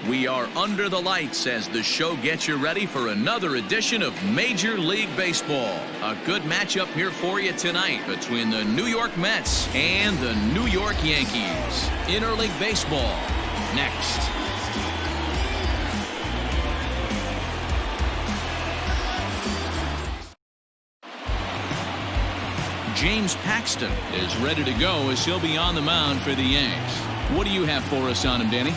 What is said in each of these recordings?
We are under the lights as the show gets you ready for another edition of Major League Baseball. A good matchup here for you tonight between the New York Mets and the New York Yankees. Interleague Baseball next. James Paxton is ready to go as he'll be on the mound for the Yanks. What do you have for us on him, Danny?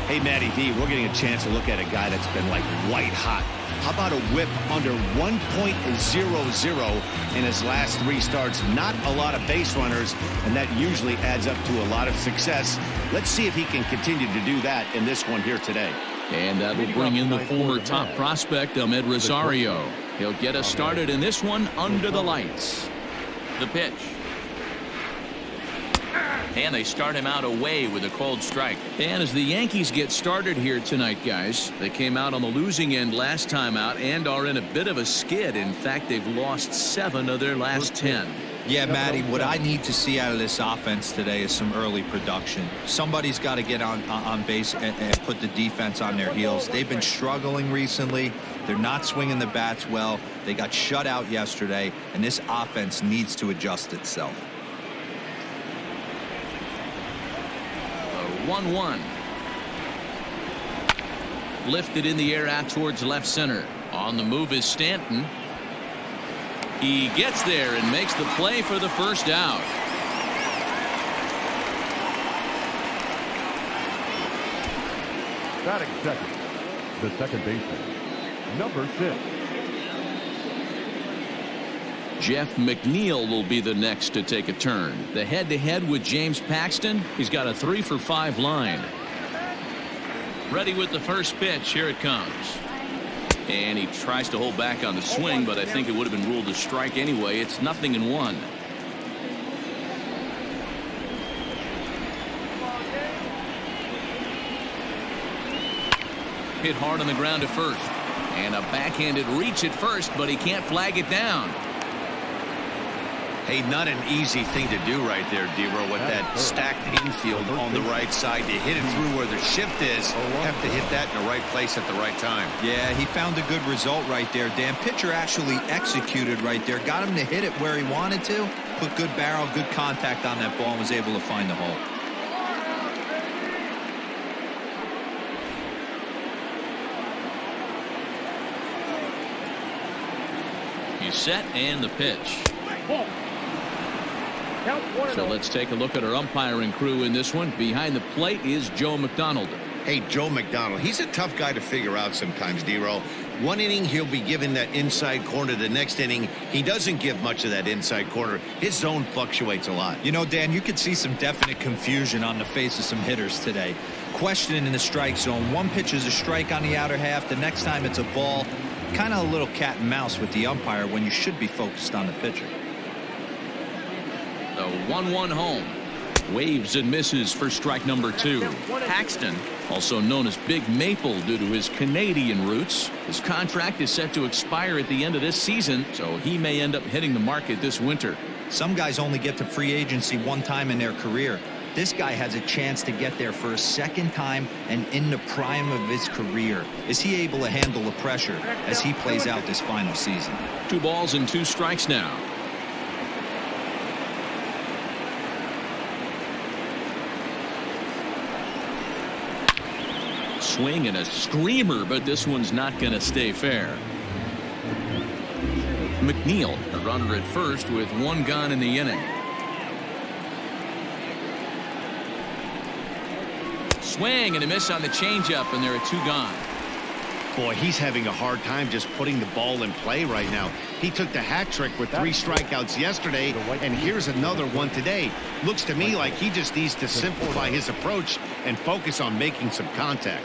Hey, Matty D, we're getting a chance to look at a guy that's been like white hot. How about a whip under 1.00 in his last 3 starts? Not a lot of base runners, and that usually adds up to a lot of success. Let's see if he can continue to do that in this one here today. And that will bring in the former top prospect, Ahmed Rosario. He'll get us started in this one under the lights. The pitch. And they start him out away with a cold strike. And as the Yankees get started here tonight, guys, they came out on the losing end last time out and are in a bit of a skid. In fact, they've lost 7 of their last 10. Yeah, Matty, what I need to see out of this offense today is some early production. Somebody's got to get on base and put the defense on their heels. They've been struggling recently. They're not swinging the bats well. They got shut out yesterday, and this offense needs to adjust itself. 1-1. Lifted in the air out towards left center. On the move is Stanton. He gets there and makes the play for the first out. Batting second, the second baseman, number 6. Jeff McNeil will be the next to take a turn. The head-to-head with James Paxton. He's got a 3-for-5 line. Ready with the first pitch. Here it comes. And he tries to hold back on the swing, but I think it would have been ruled a strike anyway. It's 0-1. Hit hard on the ground to first. And a backhanded reach at first, but he can't flag it down. Hey, not an easy thing to do right there, D-Row, with that stacked infield on the right side. To hit it through where the shift is, have to hit that in the right place at the right time. Yeah, he found a good result right there, Dan. Pitcher actually executed right there. Got him to hit it where he wanted to. Put good barrel, good contact on that ball, and was able to find the hole. He's set, and the pitch. So let's take a look at our umpiring crew in this one. Behind the plate is Joe McDonald. Hey, Joe McDonald, he's a tough guy to figure out sometimes, D-Row. One inning, he'll be given that inside corner. The next inning, he doesn't give much of that inside corner. His zone fluctuates a lot. You know, Dan, you could see some definite confusion on the face of some hitters today. Questioning in the strike zone. One pitch is a strike on the outer half. The next time it's a ball. Kind of a little cat and mouse with the umpire when you should be focused on the pitcher. The 1-1 home. Waves and misses for strike number 2. Paxton, also known as Big Maple due to his Canadian roots. His contract is set to expire at the end of this season, so he may end up hitting the market this winter. Some guys only get to free agency one time in their career. This guy has a chance to get there for a second time and in the prime of his career. Is he able to handle the pressure as he plays out this final season? 2 balls and 2 strikes now. Swing and a screamer, but this one's not going to stay fair. McNeil, a runner at first with 1 gone in the inning. Swing and a miss on the changeup, and there are 2 gone. Boy, he's having a hard time just putting the ball in play right now. He took the hat trick with 3 strikeouts yesterday, and here's another one today. Looks to me like he just needs to simplify his approach and focus on making some contact.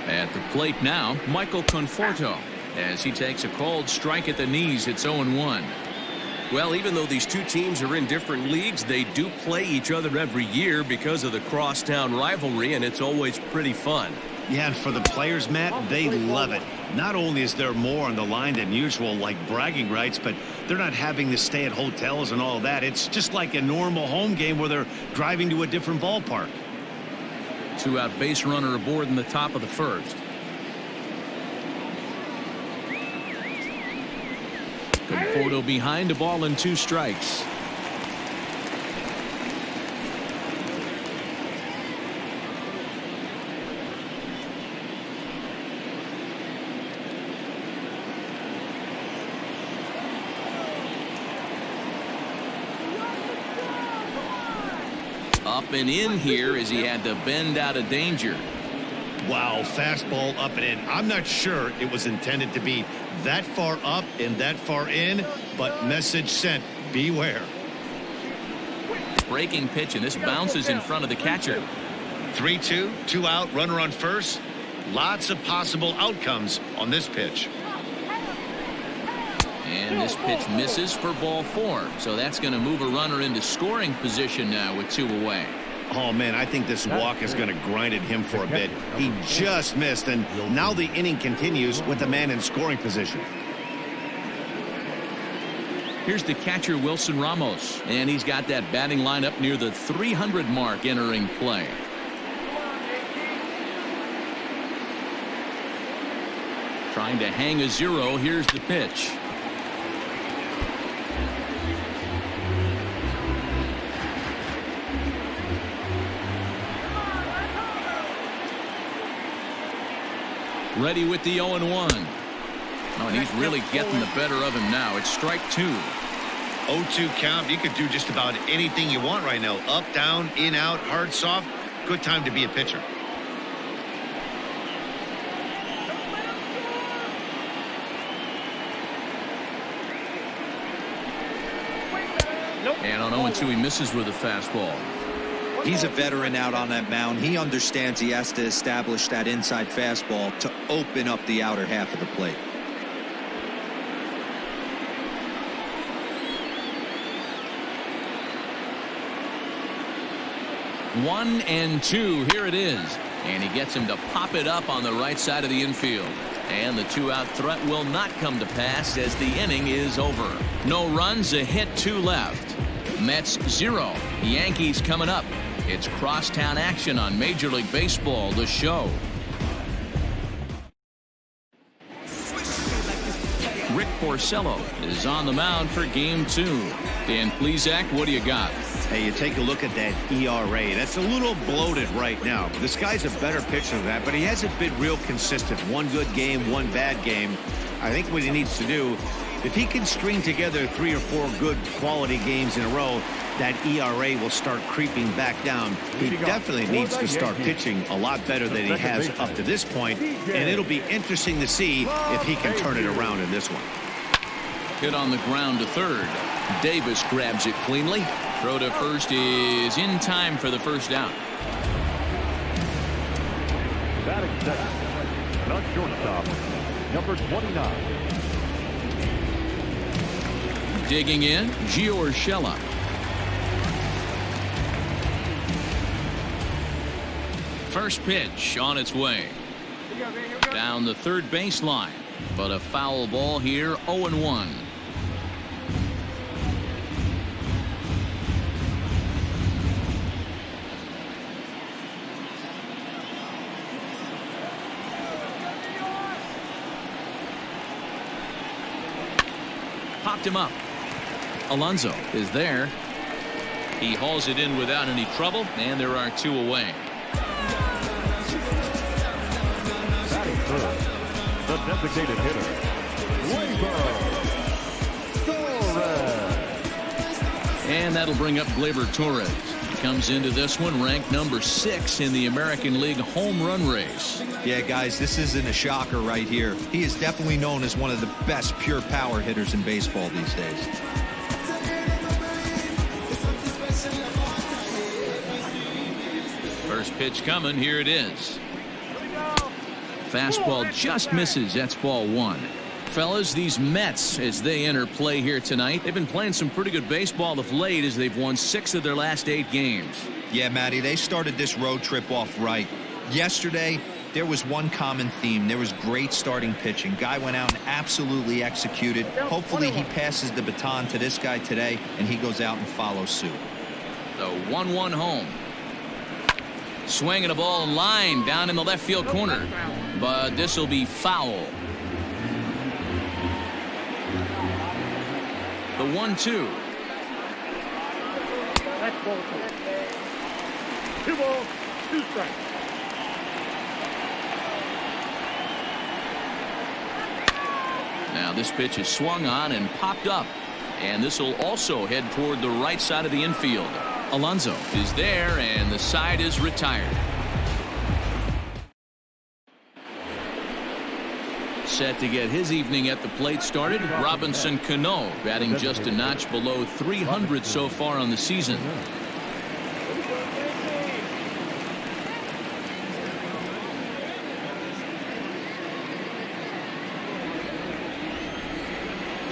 At the plate now, Michael Conforto, as he takes a cold strike at the knees. It's 0-1. Well, even though these two teams are in different leagues, they do play each other every year because of the crosstown rivalry, and it's always pretty fun. Yeah, and for the players, Matt, they love it. Not only is there more on the line than usual, like bragging rights, but they're not having to stay at hotels and all that. It's just like a normal home game where they're driving to a different ballpark. 2-out base runner aboard in the top of the first. Conforto behind, a ball and 2 strikes. Up and in here as he had to bend out of danger. Wow, fastball up and in. I'm not sure it was intended to be that far up and that far in, but message sent, beware. Breaking pitch, and this bounces in front of the catcher. 3-2, 2 out, runner on first. Lots of possible outcomes on this pitch. And this pitch misses for ball 4. So that's going to move a runner into scoring position now with 2 away. Oh, man, I think this walk is going to grind at him for a bit. He just missed, and now the inning continues with the man in scoring position. Here's the catcher, Wilson Ramos, and he's got that batting lineup near the 300 mark entering play. Trying to hang a 0. Here's the pitch. Ready with the 0-1. Oh, and he's really getting the better of him now. It's strike 2. 0-2 count. You could do just about anything you want right now. Up, down, in, out, hard, soft. Good time to be a pitcher. And on 0-2, he misses with a fastball. He's a veteran out on that mound. He understands he has to establish that inside fastball to open up the outer half of the plate. One and 2. Here it is. And he gets him to pop it up on the right side of the infield. And the 2-out threat will not come to pass as the inning is over. No runs, a hit, 2 left. Mets 0. Yankees coming up. It's crosstown action on Major League Baseball, The Show. Rick Porcello is on the mound for game 2. Dan Plesac, what do you got? Hey, you take a look at that ERA. That's a little bloated right now. This guy's a better pitcher than that, but he hasn't been real consistent. One good game, one bad game. I think what he needs to do, if he can string together 3 or 4 good quality games in a row, that ERA will start creeping back down. He definitely needs to start pitching a lot better than he has up to this point, and it'll be interesting to see if he can turn it around in this one. Hit on the ground to third. Davis grabs it cleanly. Throw to first is in time for the first out. Batting second, the shortstop, number 29. Digging in, Gio Urshela. First pitch on its way. Down the third baseline, but a foul ball here, 0-1. Popped him up. Alonso is there. He hauls it in without any trouble, and there are 2 away. Batting third, the designated hitter, Torres. And that'll bring up Gleyber Torres. He comes into this one ranked number 6 in the American League home run race. Yeah, guys, this isn't a shocker right here. He is definitely known as one of the best pure power hitters in baseball these days. First pitch coming. Here it is. Fastball just misses. That's ball 1. Fellas, these Mets, as they enter play here tonight, they've been playing some pretty good baseball of late as they've won 6 of their last 8 games. Yeah, Matty, they started this road trip off right. Yesterday, there was one common theme. There was great starting pitching. Guy went out and absolutely executed. Hopefully he passes the baton to this guy today and he goes out and follows suit. The 1-1 home. Swinging a ball in line down in the left field corner. But this will be foul. The 1-2. That's ball 2. 2 balls, 2 strikes. Now this pitch is swung on and popped up. And this will also head toward the right side of the infield. Alonso is there, and the side is retired. Set to get his evening at the plate started. Robinson Cano batting just a notch below 300 so far on the season.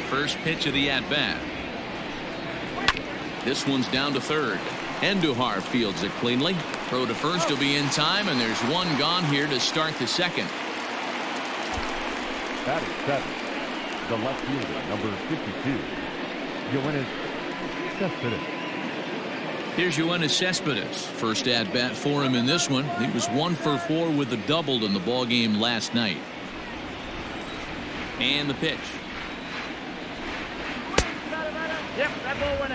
First pitch of the at-bat. This one's down to third. Andujar fields it cleanly. Throw to first will be in time, and there's one gone here to start the second. Batting 7, the left fielder, number 52, Yoenis Cespedes. Here's Yoenis Cespedes. First at-bat for him in this one. He was 1 for 4 with a double in the ballgame last night. And the pitch.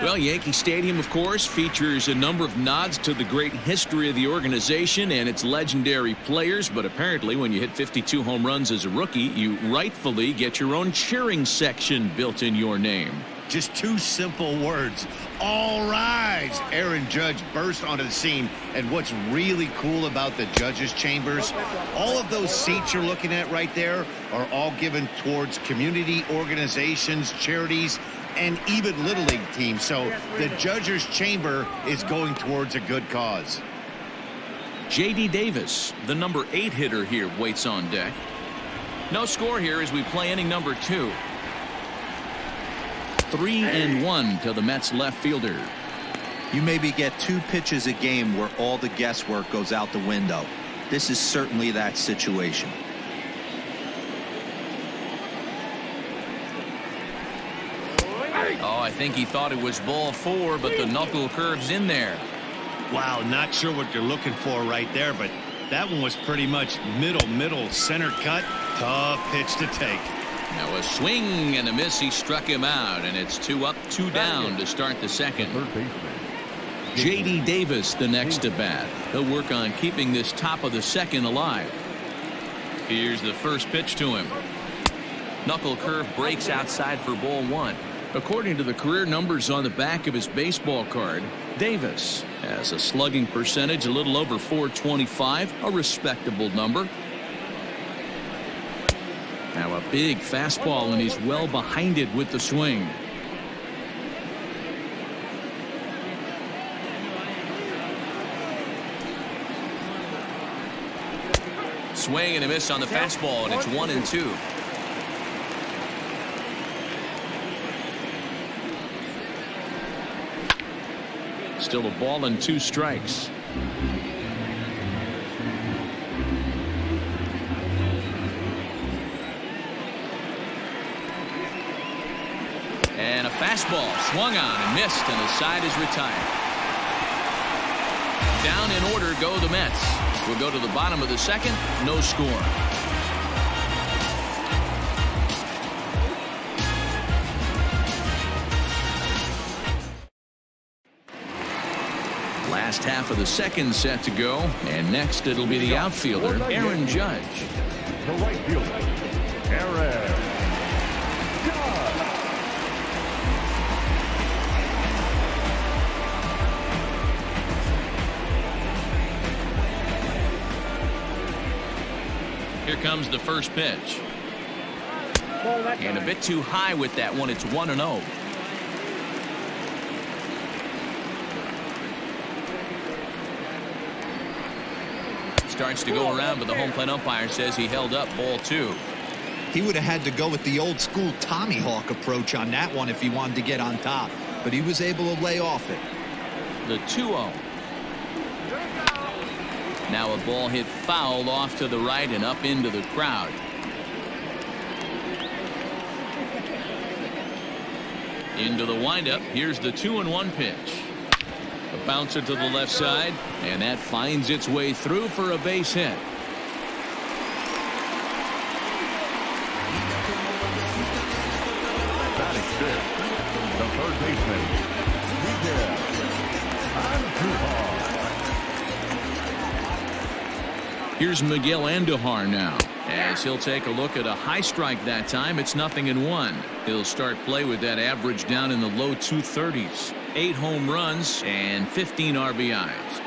Well, Yankee Stadium, of course, features a number of nods to the great history of the organization and its legendary players. But apparently, when you hit 52 home runs as a rookie, you rightfully get your own cheering section built in your name. Just 2 simple words. All rise. Aaron Judge burst onto the scene. And what's really cool about the judges' chambers, all of those seats you're looking at right there are all given towards community organizations, charities, and even Little League teams. So the judges' chamber is going towards a good cause. J.D. Davis, the number 8 hitter here, waits on deck. No score here as we play inning number 2. 3-1 to the Mets left fielder. You maybe get 2 pitches a game where all the guesswork goes out the window. This is certainly that situation. Oh, I think he thought it was ball 4, but the knuckle curve's in there. Wow, not sure what you're looking for right there, but that one was pretty much middle, center cut. Tough pitch to take. Now a swing and a miss. He struck him out, and it's 2 up, 2 down to start the second. Third baseman. J.D. Davis the next to bat. He'll work on keeping this top of the second alive. Here's the first pitch to him. Knuckle curve breaks outside for ball 1. According to the career numbers on the back of his baseball card, Davis has a slugging percentage a little over .425, a respectable number. Now a big fastball, and he's well behind it with the swing. Swing and a miss on the fastball, and it's 1-2. Still a ball and 2 strikes. And a fastball swung on and missed, and the side is retired. Down in order go the Mets. We'll go to the bottom of the second. No score. Last half of the second set to go, and next it'll be the outfielder, Aaron Judge. The right fielder, Aaron Judge. Here comes the first pitch. And a bit too high with that one. It's 1-0. Starts to go around, but the home plate umpire says he held up ball 2. He would have had to go with the old school Tommy Hawk approach on that one if he wanted to get on top, but he was able to lay off it. The 2-0. Now a ball hit foul off to the right and up into the crowd. Into the windup. Here's the 2-1 pitch. The bouncer to the left side, and that finds its way through for a base hit. Batting fifth, the third baseman, Miguel Andujar. Here's Miguel Andujar now, as he'll take a look at a high strike that time. It's 0-1. He'll start play with that average down in the low 230s. 8 home runs and 15 RBIs.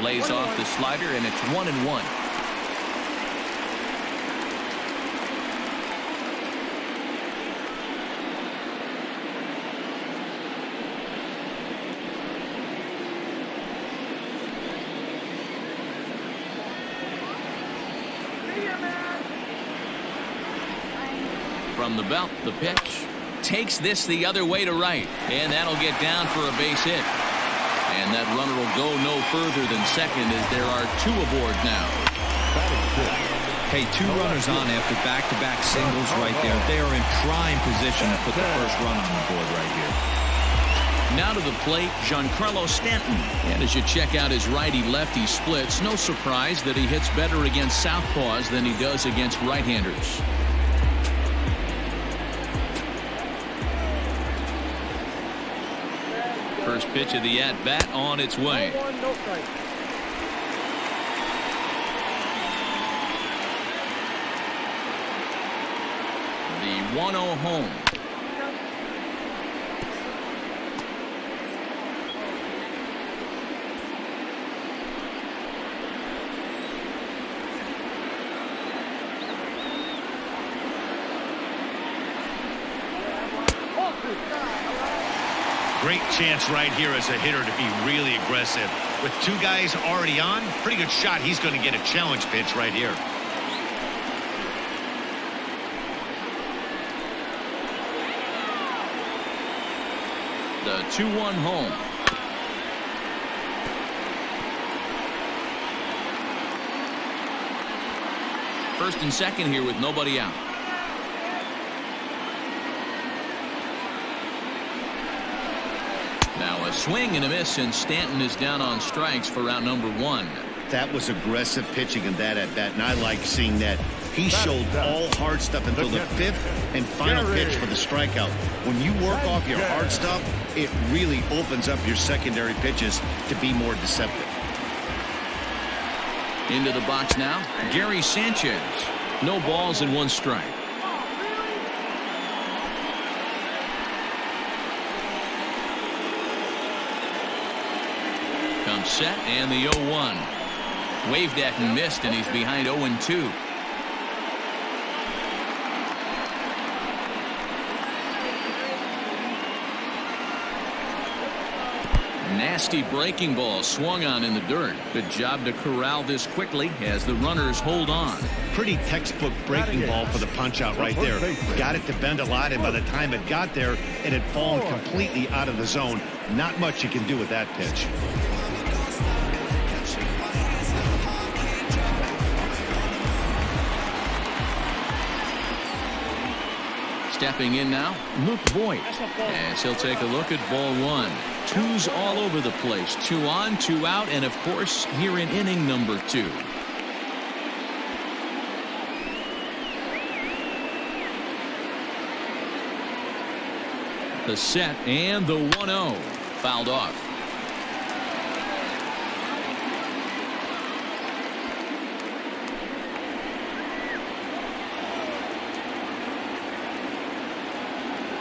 Lays off the slider, and it's 1-1. From the belt, the pitch takes this the other way to right, and that'll get down for a base hit. And that runner will go no further than second, as there are 2 aboard now. Hey, 2 runners on after back-to-back singles right there. They are in prime position to put the first run on the board right here. Now to the plate, Giancarlo Stanton. And as you check out his righty-lefty splits, no surprise that he hits better against southpaws than he does against right-handers. First pitch of the at-bat on its way. The 1-0 home. Great chance right here as a hitter to be really aggressive. With 2 guys already on, pretty good shot. He's going to get a challenge pitch right here. The 2-1 home. First and second here with nobody out. Now a swing and a miss, and Stanton is down on strikes for out number 1. That was aggressive pitching in that at bat, and I like seeing that. He showed all hard stuff until the 5th and final pitch for the strikeout. When you work off your hard stuff, it really opens up your secondary pitches to be more deceptive. Into the box now, Gary Sanchez. No balls and 1 strike. Comes set, and the 0-1. Waved at and missed, and he's behind 0-2. Nasty breaking ball swung on in the dirt. Good job to corral this quickly as the runners hold on. Pretty textbook breaking ball for the punch out right there. Got it to bend a lot, and by the time it got there, it had fallen completely out of the zone. Not much you can do with that pitch. Stepping in now, Luke Voigt, as he'll take a look at ball 1. 2's all over the place. 2 on, 2 out, and of course here in inning number 2. The set and the 1-0 fouled off.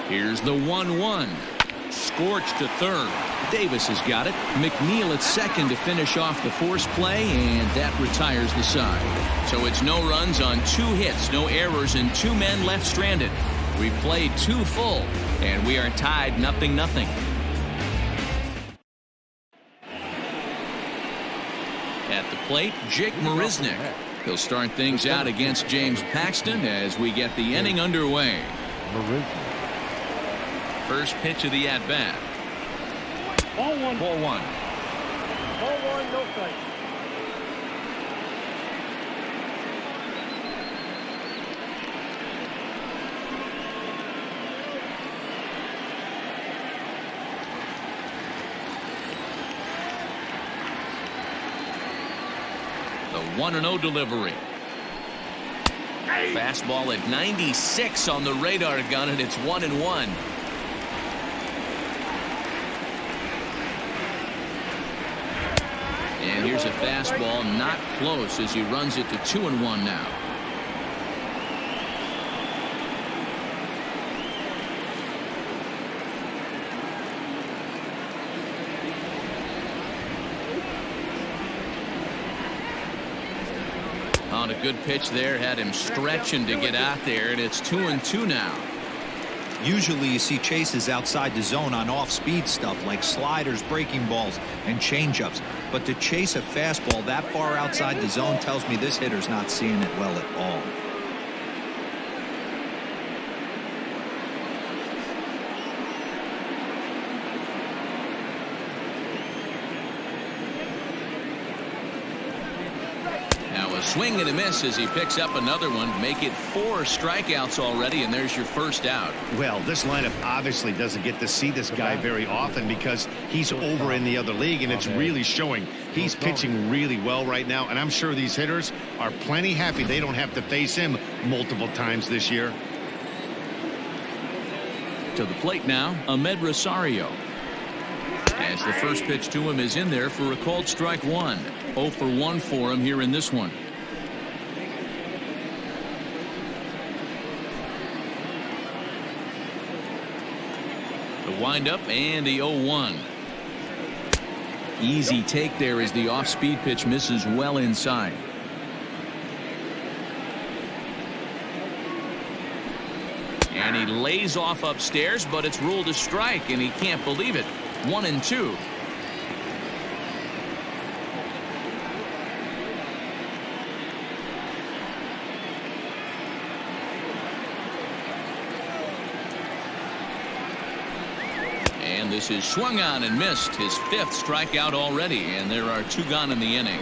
Here's the 1-1. Scorched to third. Davis has got it. McNeil at second to finish off the force play, and that retires the side. So it's no runs on 2 hits, no errors, and 2 men left stranded. We've played 2 full, and we are tied 0-0. At the plate, Jake Marisnick. He'll start things out against James Paxton as we get the inning underway. First pitch of the at-bat. Ball 1. Ball 1. Ball 1, no strike. 1-0 delivery. Fastball at 96 on the radar gun, and it's 1-1. And here's a fastball not close as he runs it to 2-1 now. On a good pitch there, had him stretching to get out there, and it's 2-2 now. Usually you see chases outside the zone on off-speed stuff like sliders, breaking balls, and changeups. But to chase a fastball that far outside the zone tells me this hitter's not seeing it well at all. Swing and a miss as he picks up another one. Make it 4 strikeouts already, and there's your first out. Well, this lineup obviously doesn't get to see this guy very often because he's over in the other league, and it's really showing. He's pitching really well right now, and I'm sure these hitters are plenty happy they don't have to face him multiple times this year. To the plate now, Ahmed Rosario. As the first pitch to him is in there for a called strike 1. 0 for 1 for him here in this one. Windup and the 0-1. Easy take there as the off-speed pitch misses well inside. And he lays off upstairs, but it's ruled a strike, and he can't believe it. 1-2. This is swung on and missed, his 5th strikeout already, and there are 2 gone in the inning.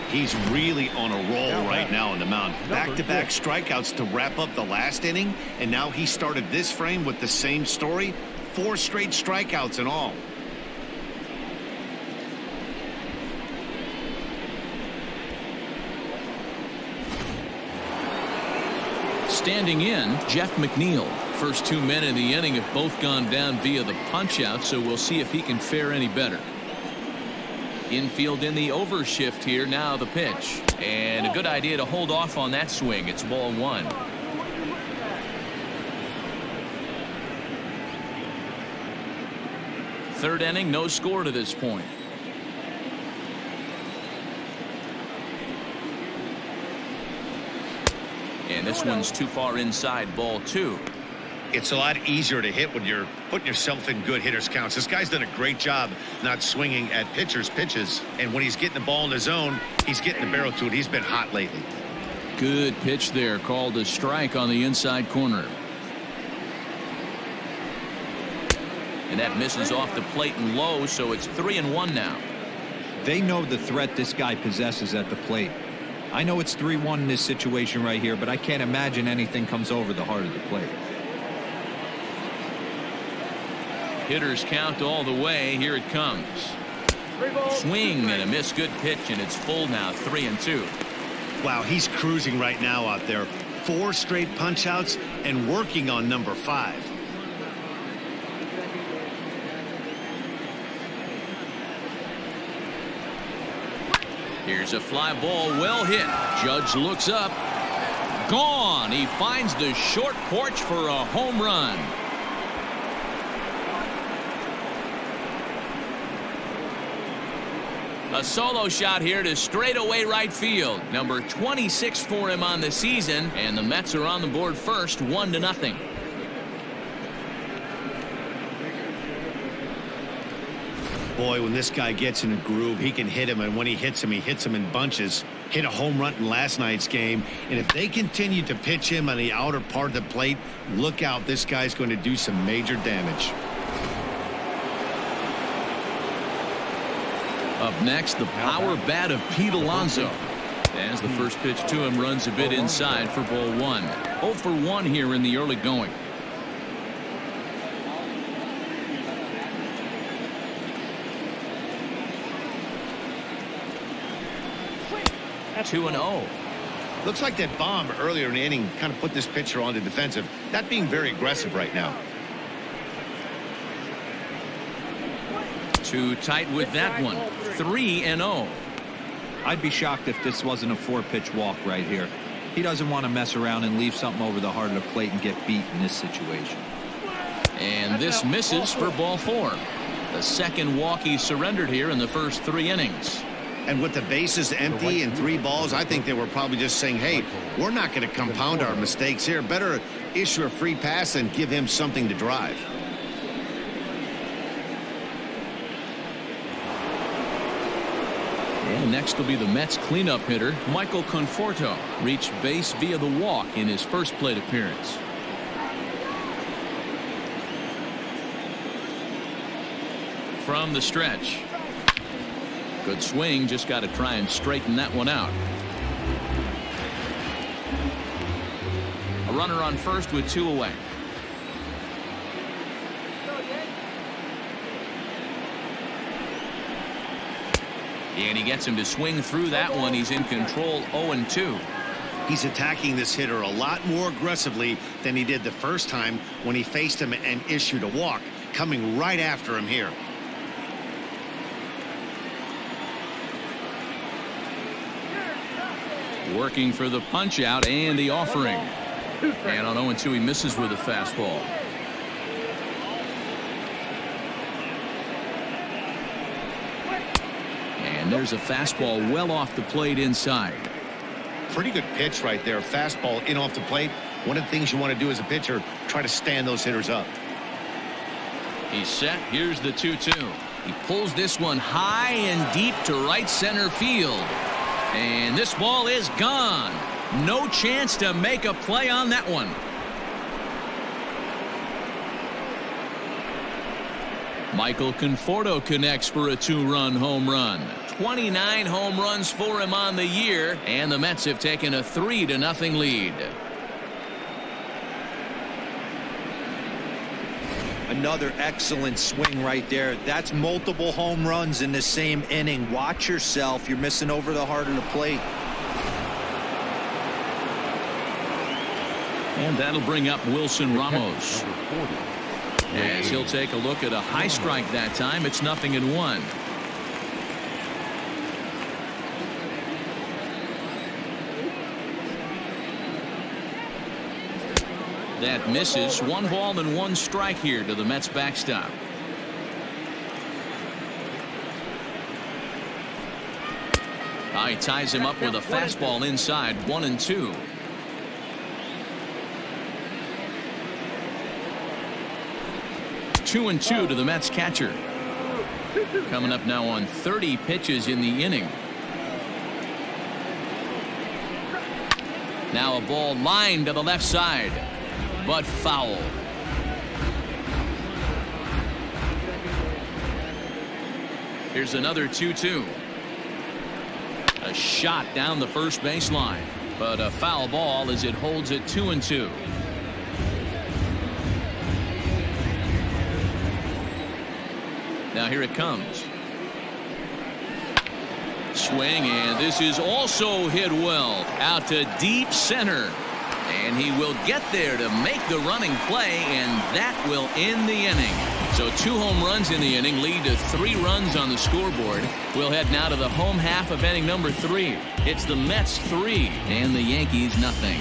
He's really on a roll right now on the mound. Back-to-back strikeouts to wrap up the last inning, and now he started this frame with the same story. 4 straight strikeouts in all. Standing in, Jeff McNeil. First 2 men in the inning have both gone down via the punch-out, so we'll see if he can fare any better. Infield in the overshift here. Now the pitch. And a good idea to hold off on that swing. It's ball 1. Third inning, no score to this point. And this one's too far inside, ball 2. It's a lot easier to hit when you're putting yourself in good hitters counts. This guy's done a great job not swinging at pitchers' pitches. And when he's getting the ball in the zone, he's getting the barrel to it. He's been hot lately. Good pitch there, called a strike on the inside corner. And that misses off the plate and low, so it's 3-1 now. They know the threat this guy possesses at the plate. I know it's 3-1 in this situation right here, but I can't imagine anything comes over the heart of the plate. Hitters count all the way. Here it comes. Swing and a miss. Good pitch, and it's full now. 3-2. Wow, he's cruising right now out there. 4 straight punch outs and working on number 5. Here's a fly ball, well hit. Judge looks up. Gone. He finds the short porch for a home run. A solo shot here to straightaway right field. Number 26 for him on the season, and the Mets are on the board first, 1-0. Boy, when this guy gets in a groove, he can hit him, and when he hits him in bunches. Hit a home run in last night's game, and if they continue to pitch him on the outer part of the plate, look out, this guy's going to do some major damage. Up next, the power bat of Pete Alonso. As the first pitch to him runs a bit inside for ball 1. 0 for 1 here in the early going. 2-0. Looks like that bomb earlier in the inning kind of put this pitcher on the defensive. Not being very aggressive right now. Too tight with that one. 3-0. I'd be shocked if this wasn't a 4-pitch walk right here. He doesn't want to mess around and leave something over the heart of the plate and get beat in this situation. And this misses for ball 4. The second walk he surrendered here in the first 3 innings. And with the bases empty and 3 balls, I think they were probably just saying, hey, we're not going to compound our mistakes here. Better issue a free pass and give him something to drive. And next will be the Mets cleanup hitter, Michael Conforto. Reached base via the walk in his first plate appearance. From the stretch. Good swing, just got to try and straighten that one out. A runner on first with 2 away. And he gets him to swing through that one. He's in control. 0-2. He's attacking this hitter a lot more aggressively than he did the first time when he faced him and issued a walk. Coming right after him here. Working for the punch out and the offering. And on 0-2 he misses with a fastball. And there's a fastball well off the plate inside. Pretty good pitch right there. Fastball in off the plate. One of the things you want to do as a pitcher, try to stand those hitters up. He's set. Here's the 2-2. He pulls this one high and deep to right center field. And this ball is gone. No chance to make a play on that one. Michael Conforto connects for a 2-run home run. 29 home runs for him on the year, and the Mets have taken a 3-0 lead. Another excellent swing right there. That's multiple home runs in the same inning. Watch yourself. You're missing over the heart of the plate. And that'll bring up Wilson Ramos. As he'll take a look at a high strike that time. It's 0-1. That misses. 1 ball and 1 strike here to the Mets backstop. He ties him up with a fastball inside. 1-2. Two and 2 to the Mets catcher. Coming up now on 30 pitches in the inning. Now a ball lined to the left side, but foul. Here's another 2-2. A shot down the first baseline, but a foul ball as it holds it 2-2. Now here it comes. Swing, and this is also hit well out to deep center. And he will get there to make the running play, and that will end the inning. So 2 home runs in the inning lead to 3 runs on the scoreboard. We'll head now to the home half of inning number 3. It's the Mets 3 and the Yankees nothing.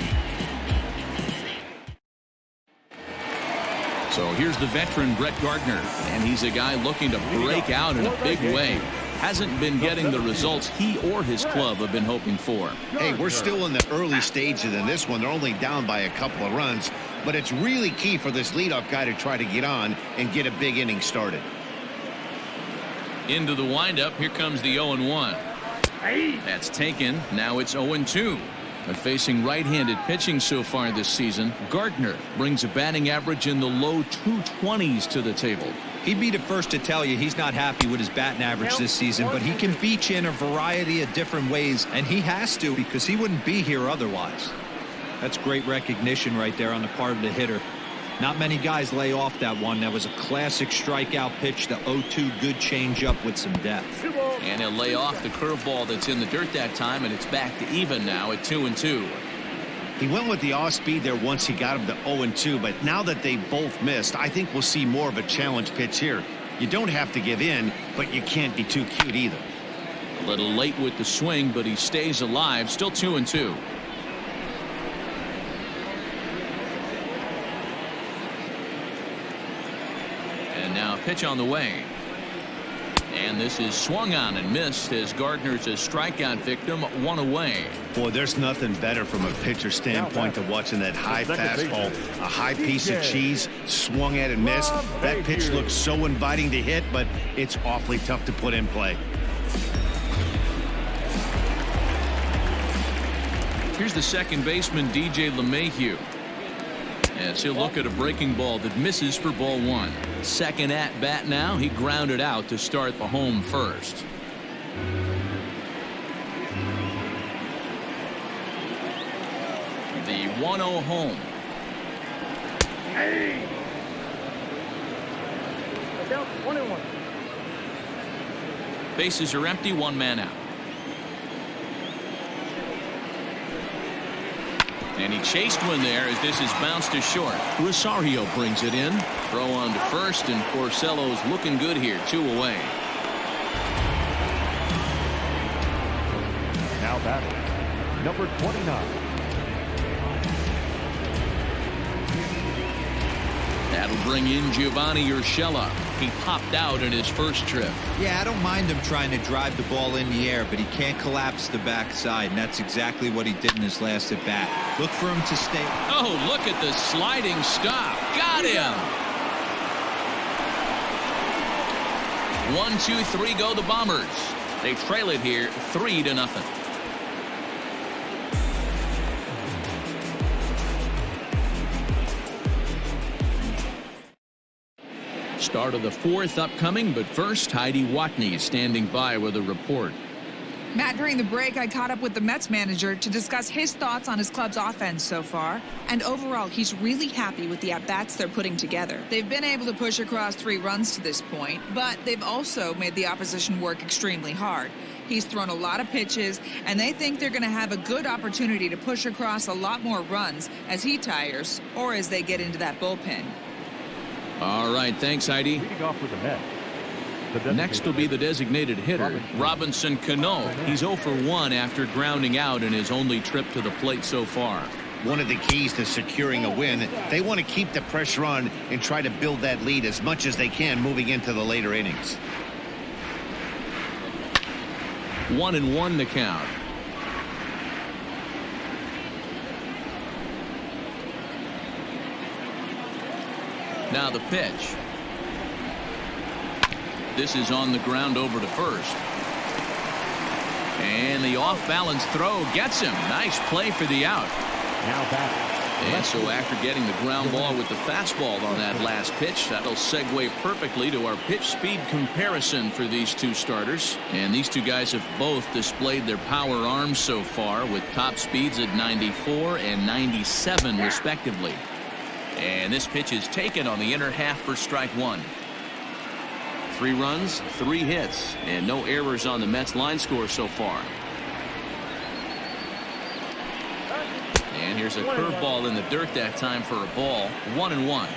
So here's the veteran Brett Gardner, and he's a guy looking to break out in a big way. Hasn't been getting the results he or his club have been hoping for. Hey, we're still in the early stages in this one. They're only down by a couple of runs, but it's really key for this leadoff guy to try to get on and get a big inning started. Into the windup. Here comes the 0-1. That's taken. Now it's 0-2. But facing right-handed pitching so far this season, Gardner brings a batting average in the low 220s to the table. He'd be the first to tell you he's not happy with his batting average this season, but he can beat you in a variety of different ways, and he has to because he wouldn't be here otherwise. That's great recognition right there on the part of the hitter. Not many guys lay off that one. That was a classic strikeout pitch. The 0-2 good changeup with some depth. And he'll lay off the curveball that's in the dirt that time, and it's back to even now at 2-2. He went with the off speed there once he got him to 0-2, but now that they both missed, I think we'll see more of a challenge pitch here. You don't have to give in, but you can't be too cute either. A little late with the swing, but he stays alive. Still 2-2. And now pitch on the way. And this is swung on and missed as Gardner's a strikeout victim, one away. Boy, there's nothing better from a pitcher standpoint to watching that high fastball, a high piece of cheese, swung at and missed. That pitch looks so inviting to hit, but it's awfully tough to put in play. Here's the second baseman, DJ LeMahieu, as he'll look at a breaking ball that misses for ball one. Second at bat now. He grounded out to start the home first. The 1-0 home. Hey. Down 1-1. Bases are empty, one man out. And he chased one there as this is bounced to short. Rosario brings it in. Throw on to first, and Porcello's looking good here. 2 away. Now batting, number 29. That'll bring in Giovanni Urshela. He popped out in his first trip. Yeah, I don't mind him trying to drive the ball in the air, but he can't collapse the backside, and that's exactly what he did in his last at bat. Look for him to stay. Oh, look at the sliding stop. Got him. 1, 2, 3 go the Bombers. They trail it here 3-0. Start of the fourth upcoming, but first, Heidi Watney standing by with a report. Matt, during the break, I caught up with the Mets manager to discuss his thoughts on his club's offense so far. And overall, he's really happy with the at-bats they're putting together. They've been able to push across 3 runs to this point, but they've also made the opposition work extremely hard. He's thrown a lot of pitches, and they think they're going to have a good opportunity to push across a lot more runs as he tires or as they get into that bullpen. All right, thanks, Heidi. Leading off with the Mets. Next will be the designated hitter, Robinson Cano. He's 0 for 1 after grounding out in his only trip to the plate so far. One of the keys to securing a win, they want to keep the pressure on and try to build that lead as much as they can moving into the later innings. 1-1 the count. Now the pitch. This is on the ground over to first. And the off-balance throw gets him. Nice play for the out. Now batting. And so after getting the ground ball with the fastball on that last pitch, that'll segue perfectly to our pitch speed comparison for these two starters. And these two guys have both displayed their power arms so far with top speeds at 94 and 97 respectively. And this pitch is taken on the inner half for strike one. 3 runs, 3 hits, and no errors on the Mets line score so far. And here's a curveball in the dirt that time for a ball. 1-1.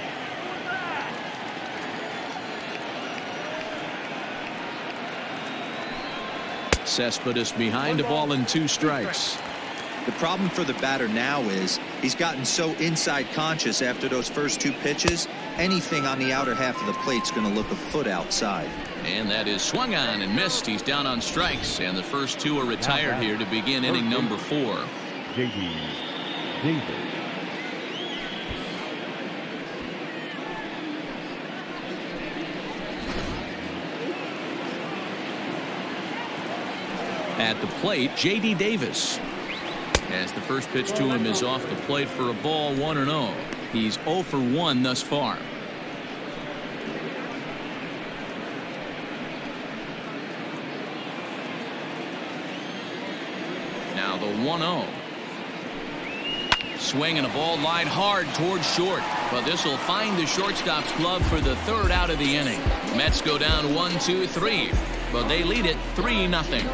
Cespedes behind, a ball and 2 strikes. The problem for the batter now is he's gotten so inside conscious after those first 2 pitches. Anything on the outer half of the plate's going to look a foot outside. And that is swung on and missed. He's down on strikes, and the first 2 are retired here to begin inning number 4. J.D. Davis. At the plate, J.D. Davis. As the first pitch to him is off the plate for a ball, 1-0. He's 0 for 1 thus far. Now the 1-0. Swing and a ball line hard towards short. But this will find the shortstop's glove for the third out of the inning. Mets go down 1-2-3. But they lead it 3-0.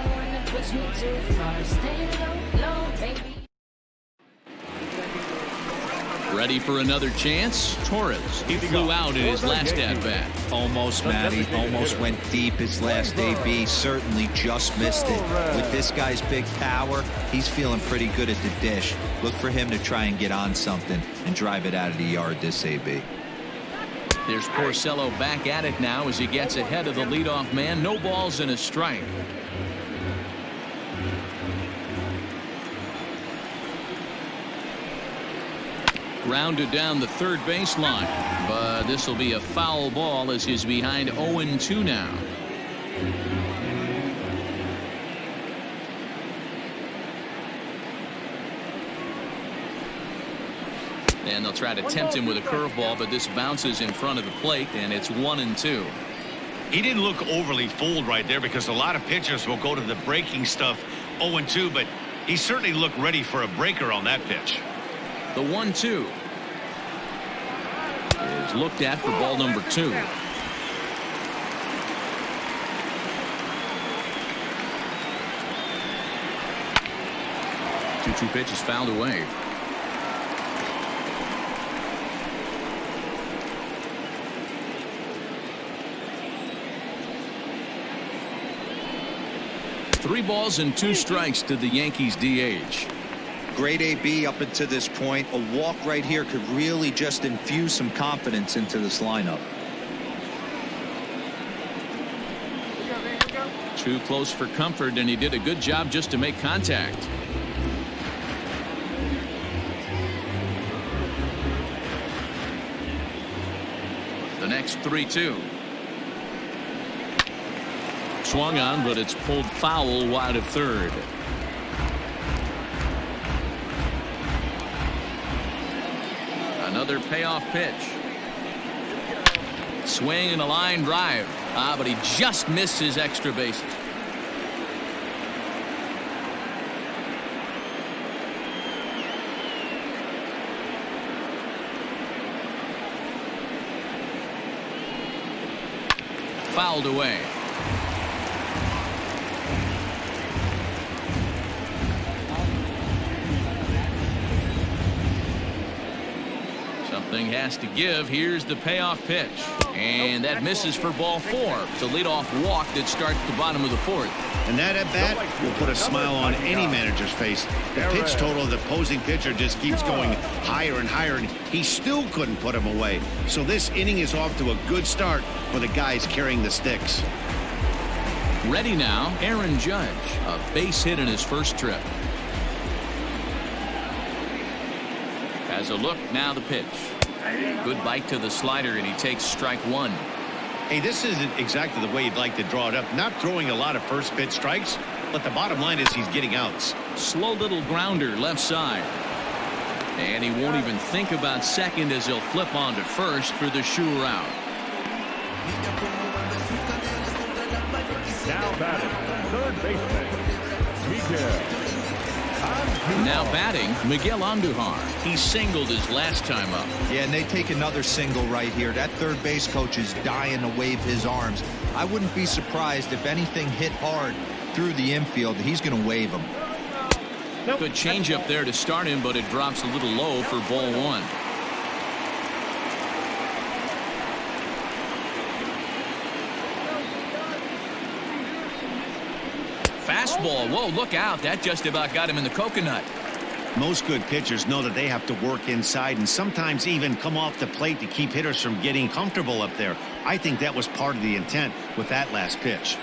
Ready for another chance? Torres. He flew out in his last at-bat. Almost, Matty. Almost went deep his last AB. Certainly just missed it. With this guy's big power, he's feeling pretty good at the dish. Look for him to try and get on something and drive it out of the yard this AB. There's Porcello back at it now as he gets ahead of the leadoff man. No balls and a strike. Grounded down the third baseline, but this will be a foul ball as he's behind 0-2 now. And they'll try to tempt him with a curveball, but this bounces in front of the plate, and it's 1-2. He didn't look overly fooled right there because a lot of pitchers will go to the breaking stuff 0-2, but he certainly looked ready for a breaker on that pitch. The 1-2 is looked at for ball number 2. Two pitches fouled away. Three balls and 2 strikes to the Yankees DH. Great AB up until this point. A walk right here could really just infuse some confidence into this lineup. Too close for comfort, and he did a good job just to make contact. The next 3-2. Swung on, but it's pulled foul wide of third. Another payoff pitch. Swing and a line drive. But he just missed his extra bases. Fouled away. Something has to give. Here's the payoff pitch, and that misses for ball 4. It's a leadoff walk that starts the bottom of the 4th. And that at bat will put a smile on any manager's face. The pitch total of the opposing pitcher just keeps going higher and higher, and he still couldn't put him away. So this inning is off to a good start for the guys carrying the sticks. Ready now, Aaron Judge, a base hit in his first trip. Has a look, now the pitch. Good bite to the slider, and he takes strike 1. Hey, this isn't exactly the way you'd like to draw it up. Not throwing a lot of first pitch strikes, but the bottom line is he's getting outs. Slow little grounder left side. And he won't even think about second as he'll flip on to first for the sure out. Now batting, third baseman, Miguel. Now batting, Miguel Andujar. He singled his last time up. Yeah, and they take another single right here. That third base coach is dying to wave his arms. I wouldn't be surprised if anything hit hard through the infield. He's going to wave him. Good change up there to start him, but it drops a little low for ball 1. Fastball. Whoa, look out. That just about got him in the coconut. Most good pitchers know that they have to work inside and sometimes even come off the plate to keep hitters from getting comfortable up there. I think that was part of the intent with that last pitch.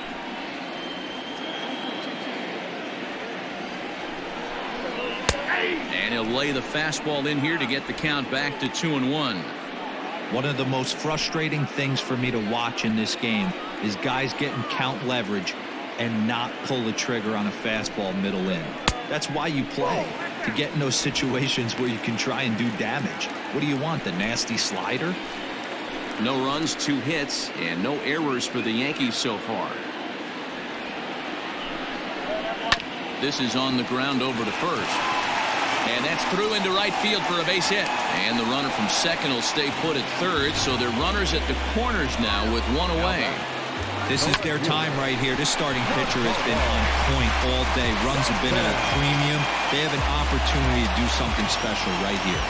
And he'll lay the fastball in here to get the count back to 2-1. One of the most frustrating things for me to watch in this game is guys getting count leverage and not pull the trigger on a fastball middle in. That's why you play, to get in those situations where you can try and do damage. What do you want, the nasty slider? No runs, 2 hits, and no errors for the Yankees so far. This is on the ground over to first. And that's through into right field for a base hit. And the runner from second will stay put at third, so they're runners at the corners now with one away. This is their time right here. This starting pitcher has been on point all day. Runs have been at a premium. They have an opportunity to do something special right here.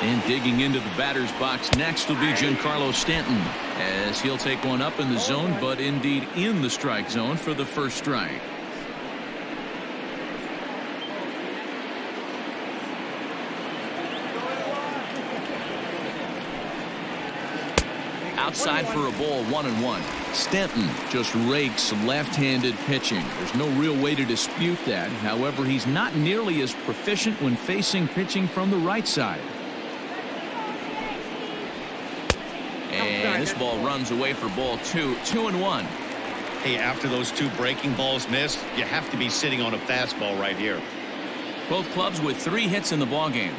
And digging into the batter's box next will be Giancarlo Stanton, as he'll take one up in the zone, but indeed in the strike zone for the first strike. Outside for a ball, 1-1. Stanton just rakes left-handed pitching. There's no real way to dispute that. However, he's not nearly as proficient when facing pitching from the right side. And this ball runs away for ball 2, 2-1. Hey, after those two breaking balls missed, you have to be sitting on a fastball right here. Both clubs with 3 hits in the ballgame.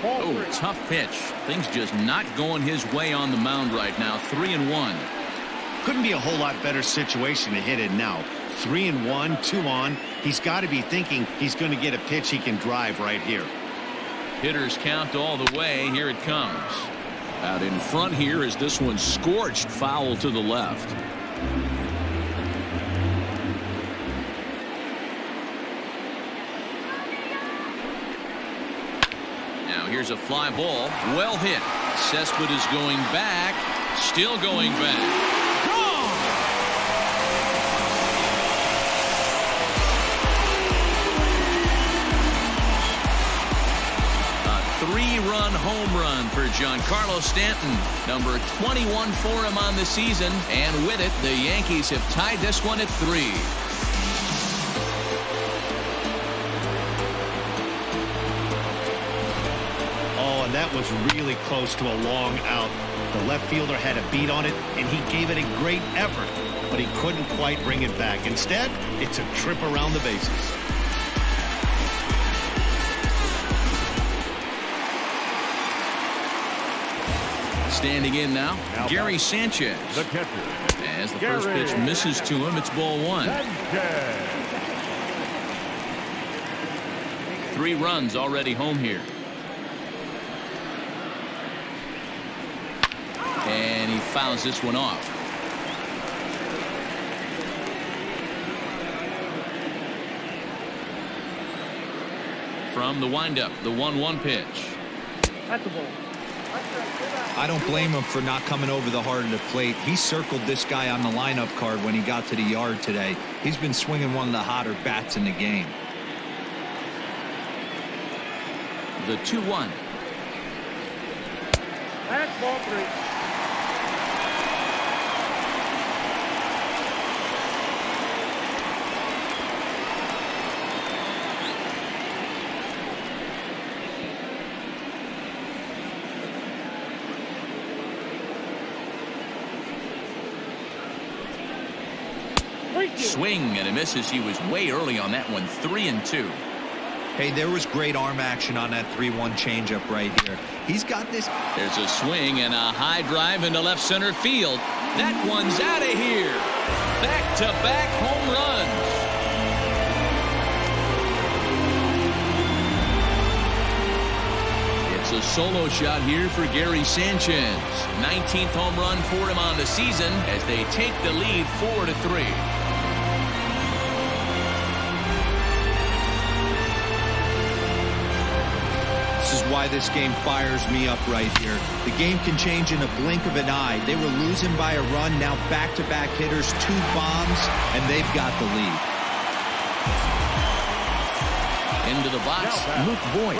Oh, tough pitch. Things just not going his way on the mound right now. 3-1. Couldn't be a whole lot better situation to hit it now. 3-1, 2 on. He's got to be thinking he's going to get a pitch he can drive right here. Hitters count all the way. Here it comes. Out in front here is this one scorched foul to the left. Now here's a fly ball. Well hit. Cespedes going back. Still going back. Three-run home run for Giancarlo Stanton. Number 21 for him on the season. And with it, the Yankees have tied this one at 3. Oh, and that was really close to a long out. The left fielder had a beat on it, and he gave it a great effort, but he couldn't quite bring it back. Instead, it's a trip around the bases. Standing in now, Gary Sanchez. The catcher. As the first pitch misses to him, it's ball 1. 3 runs already home here. And he fouls this one off. From the windup, the 1-1 pitch. That's the ball. I don't blame him for not coming over the heart of the plate. He circled this guy on the lineup card when he got to the yard today. He's been swinging one of the hotter bats in the game. The 2-1. That's ball 3. Swing and a misses. He was way early on that one. 3-2. Hey, there was great arm action on that 3-1 changeup right here. He's got this. There's a swing and a high drive into left center field. That one's out of here. Back-to-back home runs. It's a solo shot here for Gary Sanchez. 19th home run for him on the season as they take the lead 4-3. This is why this game fires me up right here. The game can change in a blink of an eye. They were losing by a run. Now back-to-back hitters, 2 bombs, and they've got the lead. Into the box, Luke Voigt.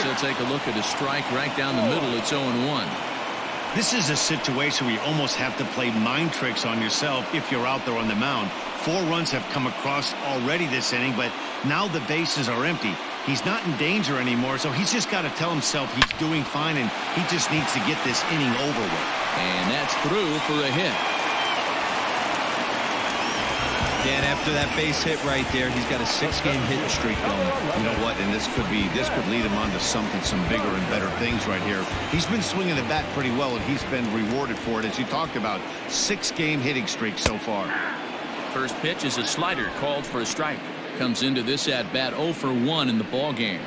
So take a look at a strike right down the middle. It's 0-1. This is a situation where you almost have to play mind tricks on yourself if you're out there on the mound. 4 runs have come across already this inning, but now the bases are empty. He's not in danger anymore, so he's just got to tell himself he's doing fine, and he just needs to get this inning over with. And that's through for a hit. Yeah, and after that base hit right there, he's got a 6-game hitting streak going. You know what? And this could lead him on to some bigger and better things right here. He's been swinging the bat pretty well, and he's been rewarded for it, as you talked about. 6-game hitting streak so far. First pitch is a slider called for a strike. Comes into this at bat 0 for 1 in the ball game.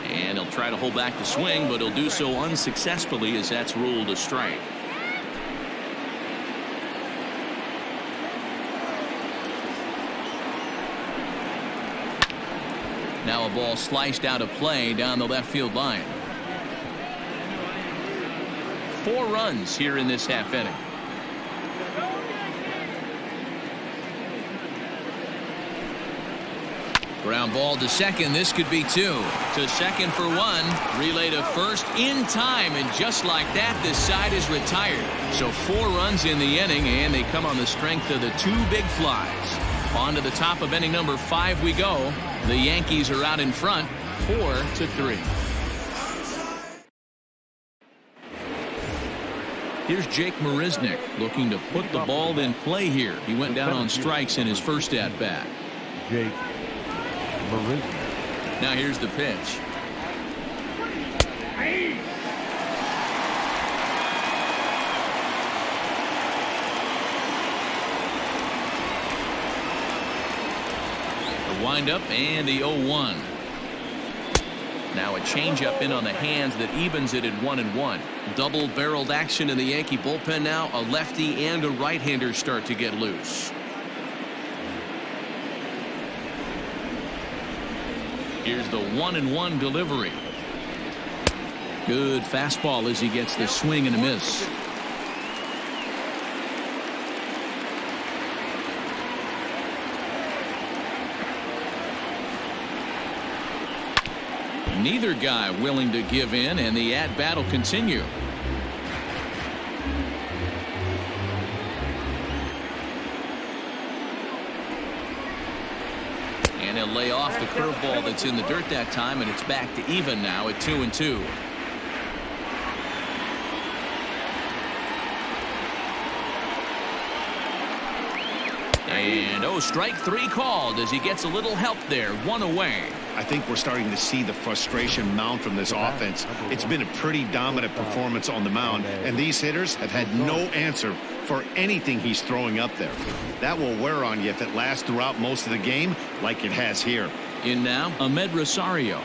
And he'll try to hold back the swing, but he'll do so unsuccessfully as that's ruled a strike. Now a ball sliced out of play down the left field line. 4 runs here in this half inning. Ground ball to second. This could be 2. To second for 1. Relay to first in time, and just like that, this side is retired. So 4 runs in the inning, and they come on the strength of the 2 big flies. On to the top of inning number 5 we go. The Yankees are out in front, 4-3. Here's Jake Marisnick looking to put the ball in play here. He went down on strikes in his first at bat. Jake Marisnick. Now here's the pitch. The windup and the 0-1. Now a changeup in on the hands that evens it at 1-1. Double-barreled action in the Yankee bullpen now. A lefty and a right-hander start to get loose. Here's the 1-1 delivery. Good fastball as he gets the swing and a miss. Neither guy willing to give in, and the at-bat will continue. And he'll lay off the curveball that's in the dirt that time, and it's back to even now at 2-2. And strike 3 called as he gets a little help there. 1 away. I think we're starting to see the frustration mount from this offense. It's been a pretty dominant performance on the mound, and these hitters have had no answer for anything he's throwing up there. That will wear on you if it lasts throughout most of the game like it has here. In now, Ahmed Rosario.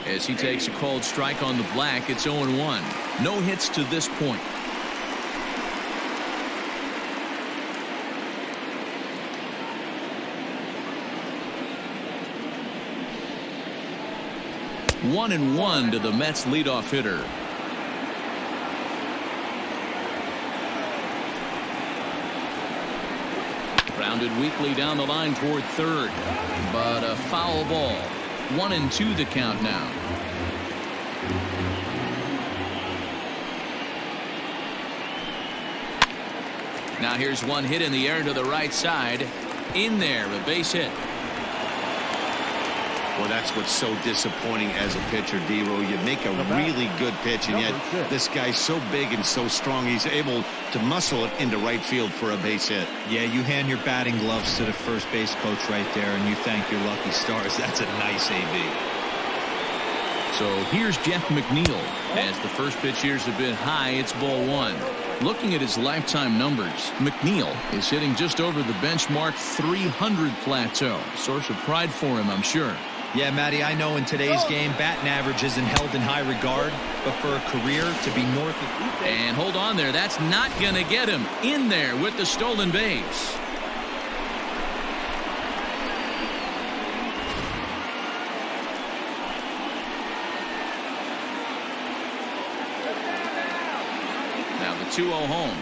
As he takes a called strike on the black, it's 0-1. No hits to this point. One and 1 to the Mets leadoff hitter. Grounded weakly down the line toward third, but a foul ball. 1-2 the count now. Now here's one hit in the air to the right side. In there, a base hit. Well, that's what's so disappointing as a pitcher, D-Row. You make a really good pitch, and yet this guy's so big and so strong, he's able to muscle it into right field for a base hit. Yeah, you hand your batting gloves to the first base coach right there, and you thank your lucky stars. That's a nice AB. So here's Jeff McNeil. As the first pitch here's a bit high, it's ball 1. Looking at his lifetime numbers, McNeil is hitting just over the benchmark 300 plateau. Source of pride for him, I'm sure. Yeah, Matty, I know in today's game, batting average isn't held in high regard, but for a career to be north of... And hold on there. That's not going to get him. In there with the stolen base. Now the 2-0 home.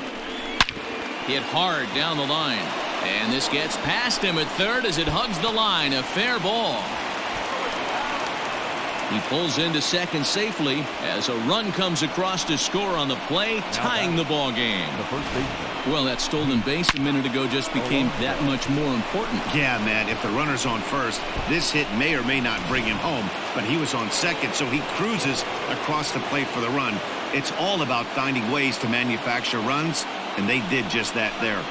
Hit hard down the line. And this gets past him at third as it hugs the line. A fair ball. He pulls into second safely as a run comes across to score on the play, tying the ball game. The first baseman. Well, that stolen base a minute ago just became that much more important. Yeah, man, if the runner's on first, this hit may or may not bring him home, but he was on second, so he cruises across the plate for the run. It's all about finding ways to manufacture runs, and they did just that there.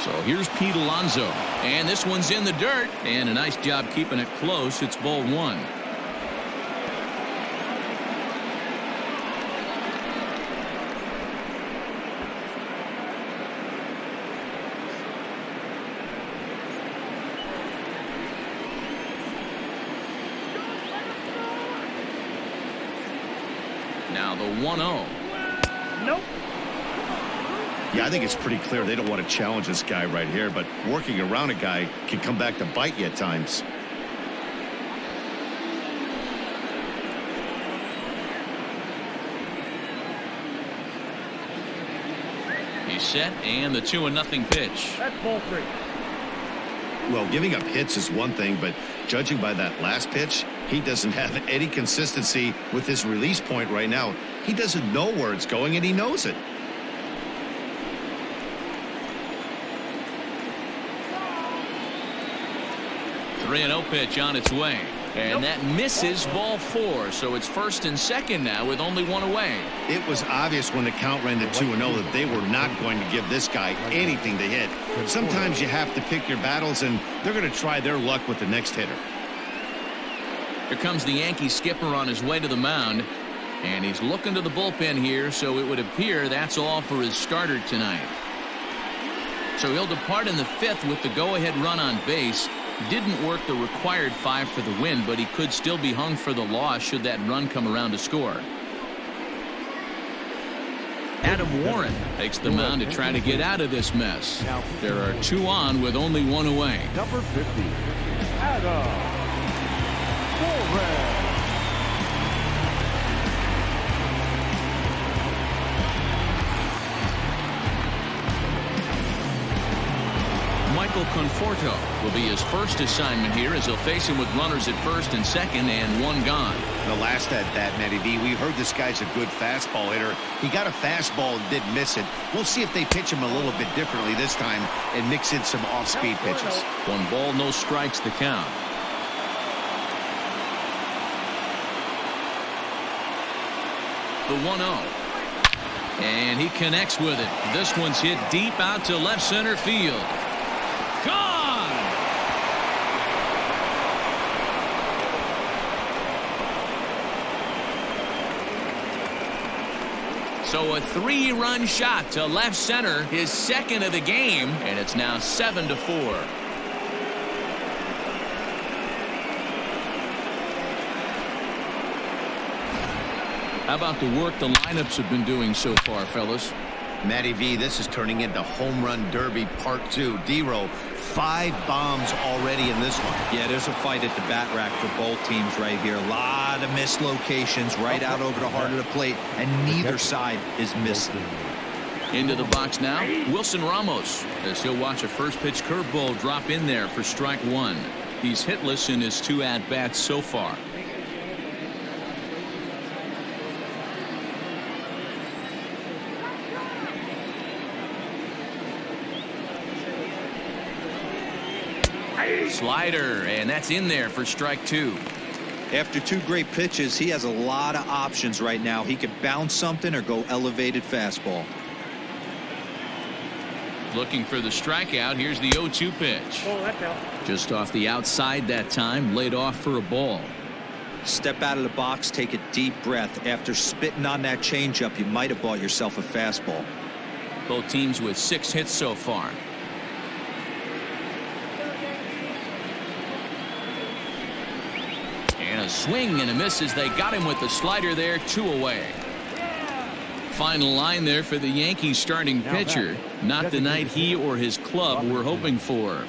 So here's Pete Alonso, and this one's in the dirt, and a nice job keeping it close. It's ball one. Now the 1-0. Nope. Yeah, I think it's pretty clear they don't want to challenge this guy right here, but working around a guy can come back to bite you at times. He's set, and the 2-0 pitch. That's ball three. Well, giving up hits is one thing, but judging by that last pitch, he doesn't have any consistency with his release point right now. He doesn't know where it's going, and he knows it. The 3-0 pitch on its way. And that misses ball four, so it's first and second now with only one away. It was obvious when the count ran to 2-0 that they were not going to give this guy anything to hit. Sometimes you have to pick your battles, and they're going to try their luck with the next hitter. Here comes the Yankee skipper on his way to the mound, and he's looking to the bullpen here, so it would appear that's all for his starter tonight. So he'll depart in the fifth with the go-ahead run on base. Didn't work the required 5 for the win, but he could still be hung for the loss should that run come around to score. Adam Warren takes the mound to try to get out of this mess. There are 2 on with only 1 away. Number 50, Adam Warren. Michael Conforto will be his first assignment here as he'll face him with runners at first and second and 1 gone. The last at that, Matty V, we heard this guy's a good fastball hitter. He got a fastball and did miss it. We'll see if they pitch him a little bit differently this time and mix in some off-speed pitches. 1 ball, no strikes the count. The 1-0. And he connects with it. This one's hit deep out to left center field. Gone! So a 3-run shot to left center, his second of the game, and it's now 7-4. How about the work the lineups have been doing so far, fellas? Matty V, this is turning into Home Run Derby Part 2. D-Row, 5 bombs already in this one. Yeah, there's a fight at the bat rack for both teams right here. A lot of missed locations right out over the heart of the plate, and neither side is missing. Into the box now, Wilson Ramos, as he'll watch a first pitch curveball drop in there for strike 1. He's hitless in his 2 at-bats so far. Slider, and that's in there for strike 2. After 2 great pitches, he has a lot of options right now. He could bounce something or go elevated fastball. Looking for the strikeout. Here's the 0-2 pitch. Oh, that's out. Just off the outside that time, laid off for a ball. Step out of the box, take a deep breath. After spitting on that changeup, you might have bought yourself a fastball. Both teams with 6 hits so far. And a swing and a miss as they got him with the slider there, 2 away. Final line there for the Yankees starting pitcher. Not the night he or his club were hoping for.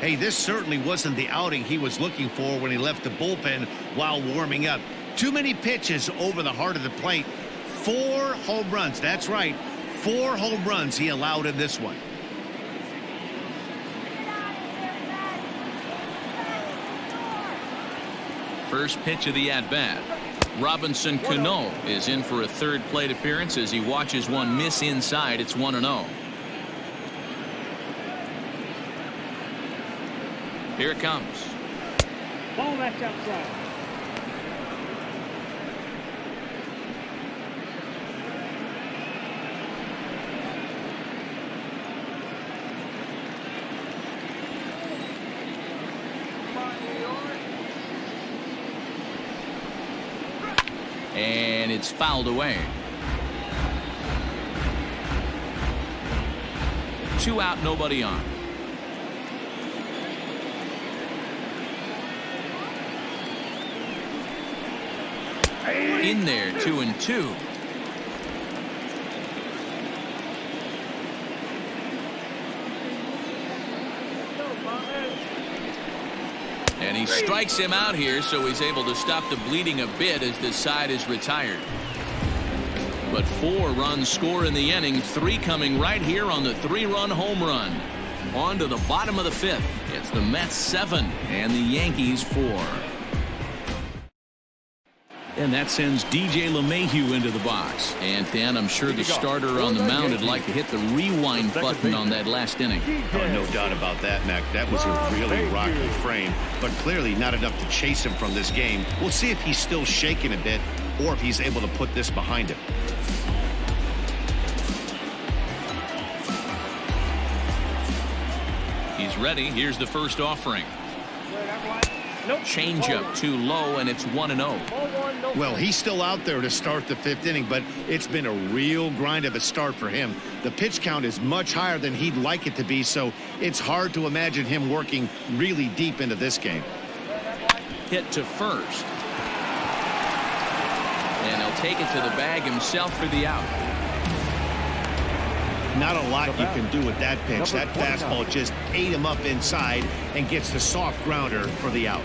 Hey, this certainly wasn't the outing he was looking for when he left the bullpen while warming up. Too many pitches over the heart of the plate. 4 home runs. That's right. 4 home runs he allowed in this one. First pitch of the at-bat. Robinson Cano is in for a third plate appearance as he watches one miss inside. It's 1-0. Here it comes. Ball that's outside. And it's fouled away. 2 out, nobody on. In there, 2-2. And he strikes him out here, so he's able to stop the bleeding a bit as this side is retired. But 4 runs score in the inning, 3 coming right here on the 3-run home run. On to the bottom of the 5th. It's the Mets 7 and the Yankees 4. And that sends DJ LeMahieu into the box. And Dan, I'm sure the starter on the mound would like to hit the rewind button on that last inning. Oh, no doubt about that, Mac. That was a really rocky frame, but clearly not enough to chase him from this game. We'll see if he's still shaking a bit or if he's able to put this behind him. He's ready. Here's the first offering. Changeup too low, and it's 1-0. Well, he's still out there to start the 5th inning, but it's been a real grind of a start for him. The pitch count is much higher than he'd like it to be, so it's hard to imagine him working really deep into this game. Hit to first. And he'll take it to the bag himself for the out. Not a lot you can do with that pitch. That fastball just ate him up inside and gets the soft grounder for the out.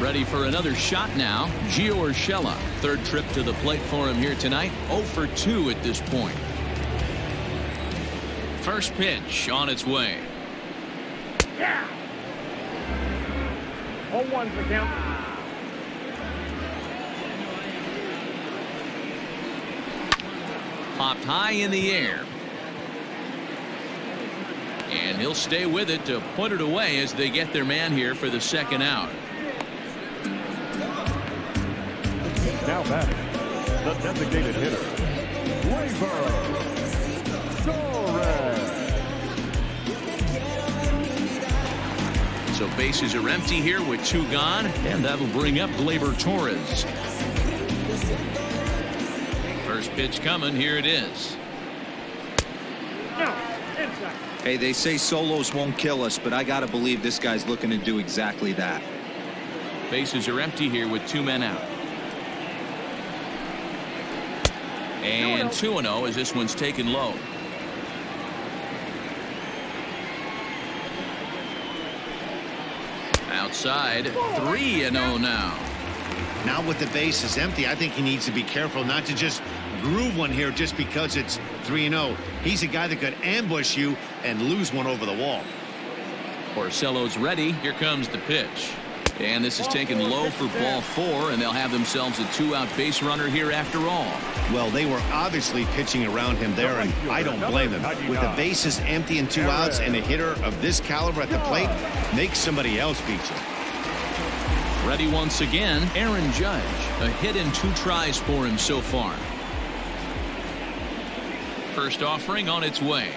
Ready for another shot now. Gio Urshela. Third trip to the plate for him here tonight. 0 for 2 at this point. First pitch on its way. Yeah. 0-1 for count. Popped high in the air. And he'll stay with it to put it away as they get their man here for the second out. Now batting, the designated hitter, So bases are empty here with 2 gone, and that'll bring up Gleyber Torres. First pitch coming. Here it is. No, inside. Hey, they say solos won't kill us, but I got to believe this guy's looking to do exactly that. Bases are empty here with 2 men out. And 2-0 as this one's taken low. Outside, 3-0 now. Now with the bases empty, I think he needs to be careful not to just groove one here just because it's 3-0. He's a guy that could ambush you and lose one over the wall. Porcello's ready. Here comes the pitch. And this is taken low for ball 4, and they'll have themselves a 2-out base runner here after all. Well, they were obviously pitching around him there, and I don't blame them. With the bases empty and 2 outs and a hitter of this caliber at the plate, make somebody else beat you. Ready once again, Aaron Judge. A hit in 2 tries for him so far. First offering on its way.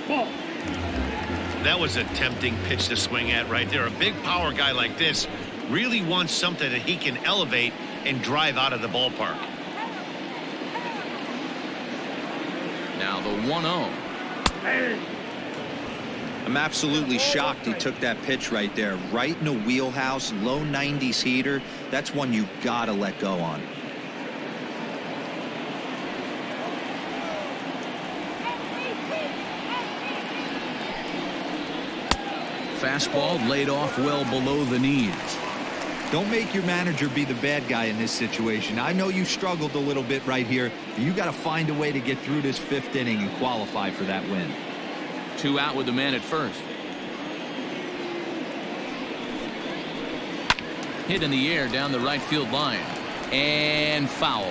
Ball. That was a tempting pitch to swing at right there. A big power guy like this really wants something that he can elevate and drive out of the ballpark. Now the 1-0. I'm absolutely shocked he took that pitch right there. Right in the wheelhouse, low 90s heater. That's one you got to let go on. Fastball laid off well below the knees. Don't make your manager be the bad guy in this situation. I know you struggled a little bit right here. You got to find a way to get through this 5th inning and qualify for that win. 2 out with the man at first. Hit in the air down the right field line. And foul.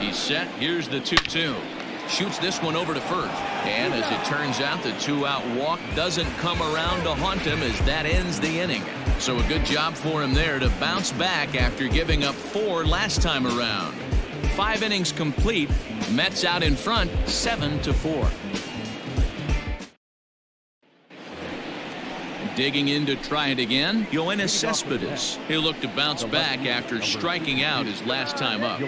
He's set. Here's the 2-2. Shoots this one over to first. And as it turns out, the 2-out walk doesn't come around to haunt him as that ends the inning. So a good job for him there to bounce back after giving up 4 last time around. 5 innings complete. Mets out in front 7-4. Digging in to try it again, Yoenis Cespedes. He'll look to bounce back after striking out his last time up.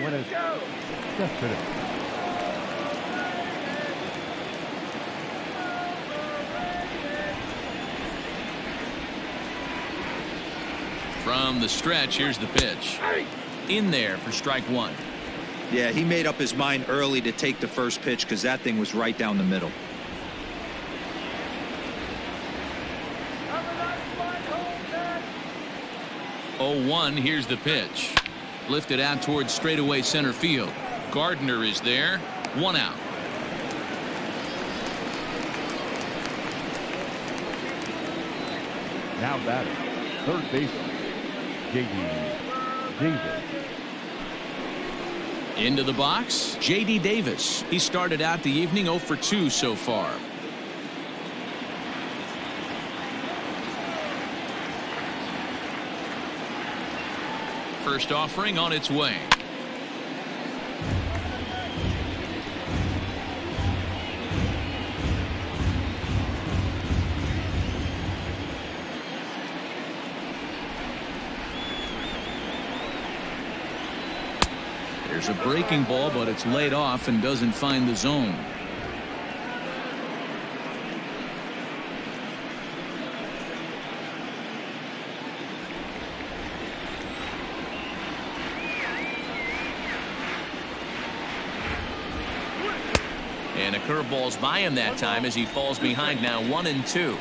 From the stretch, here's the pitch. In there for strike 1. Yeah, he made up his mind early to take the first pitch because that thing was right down the middle. Oh, 1, here's the pitch. Lifted out towards straightaway center field. Gardner is there. 1 out. Now batting, third baseman, J.D. Davis. Into the box, J.D. Davis. He started out the evening 0 for 2 so far. First offering on its way. There's a breaking ball, but it's laid off and doesn't find the zone. And a curveball's by him that time as he falls behind now 1-2.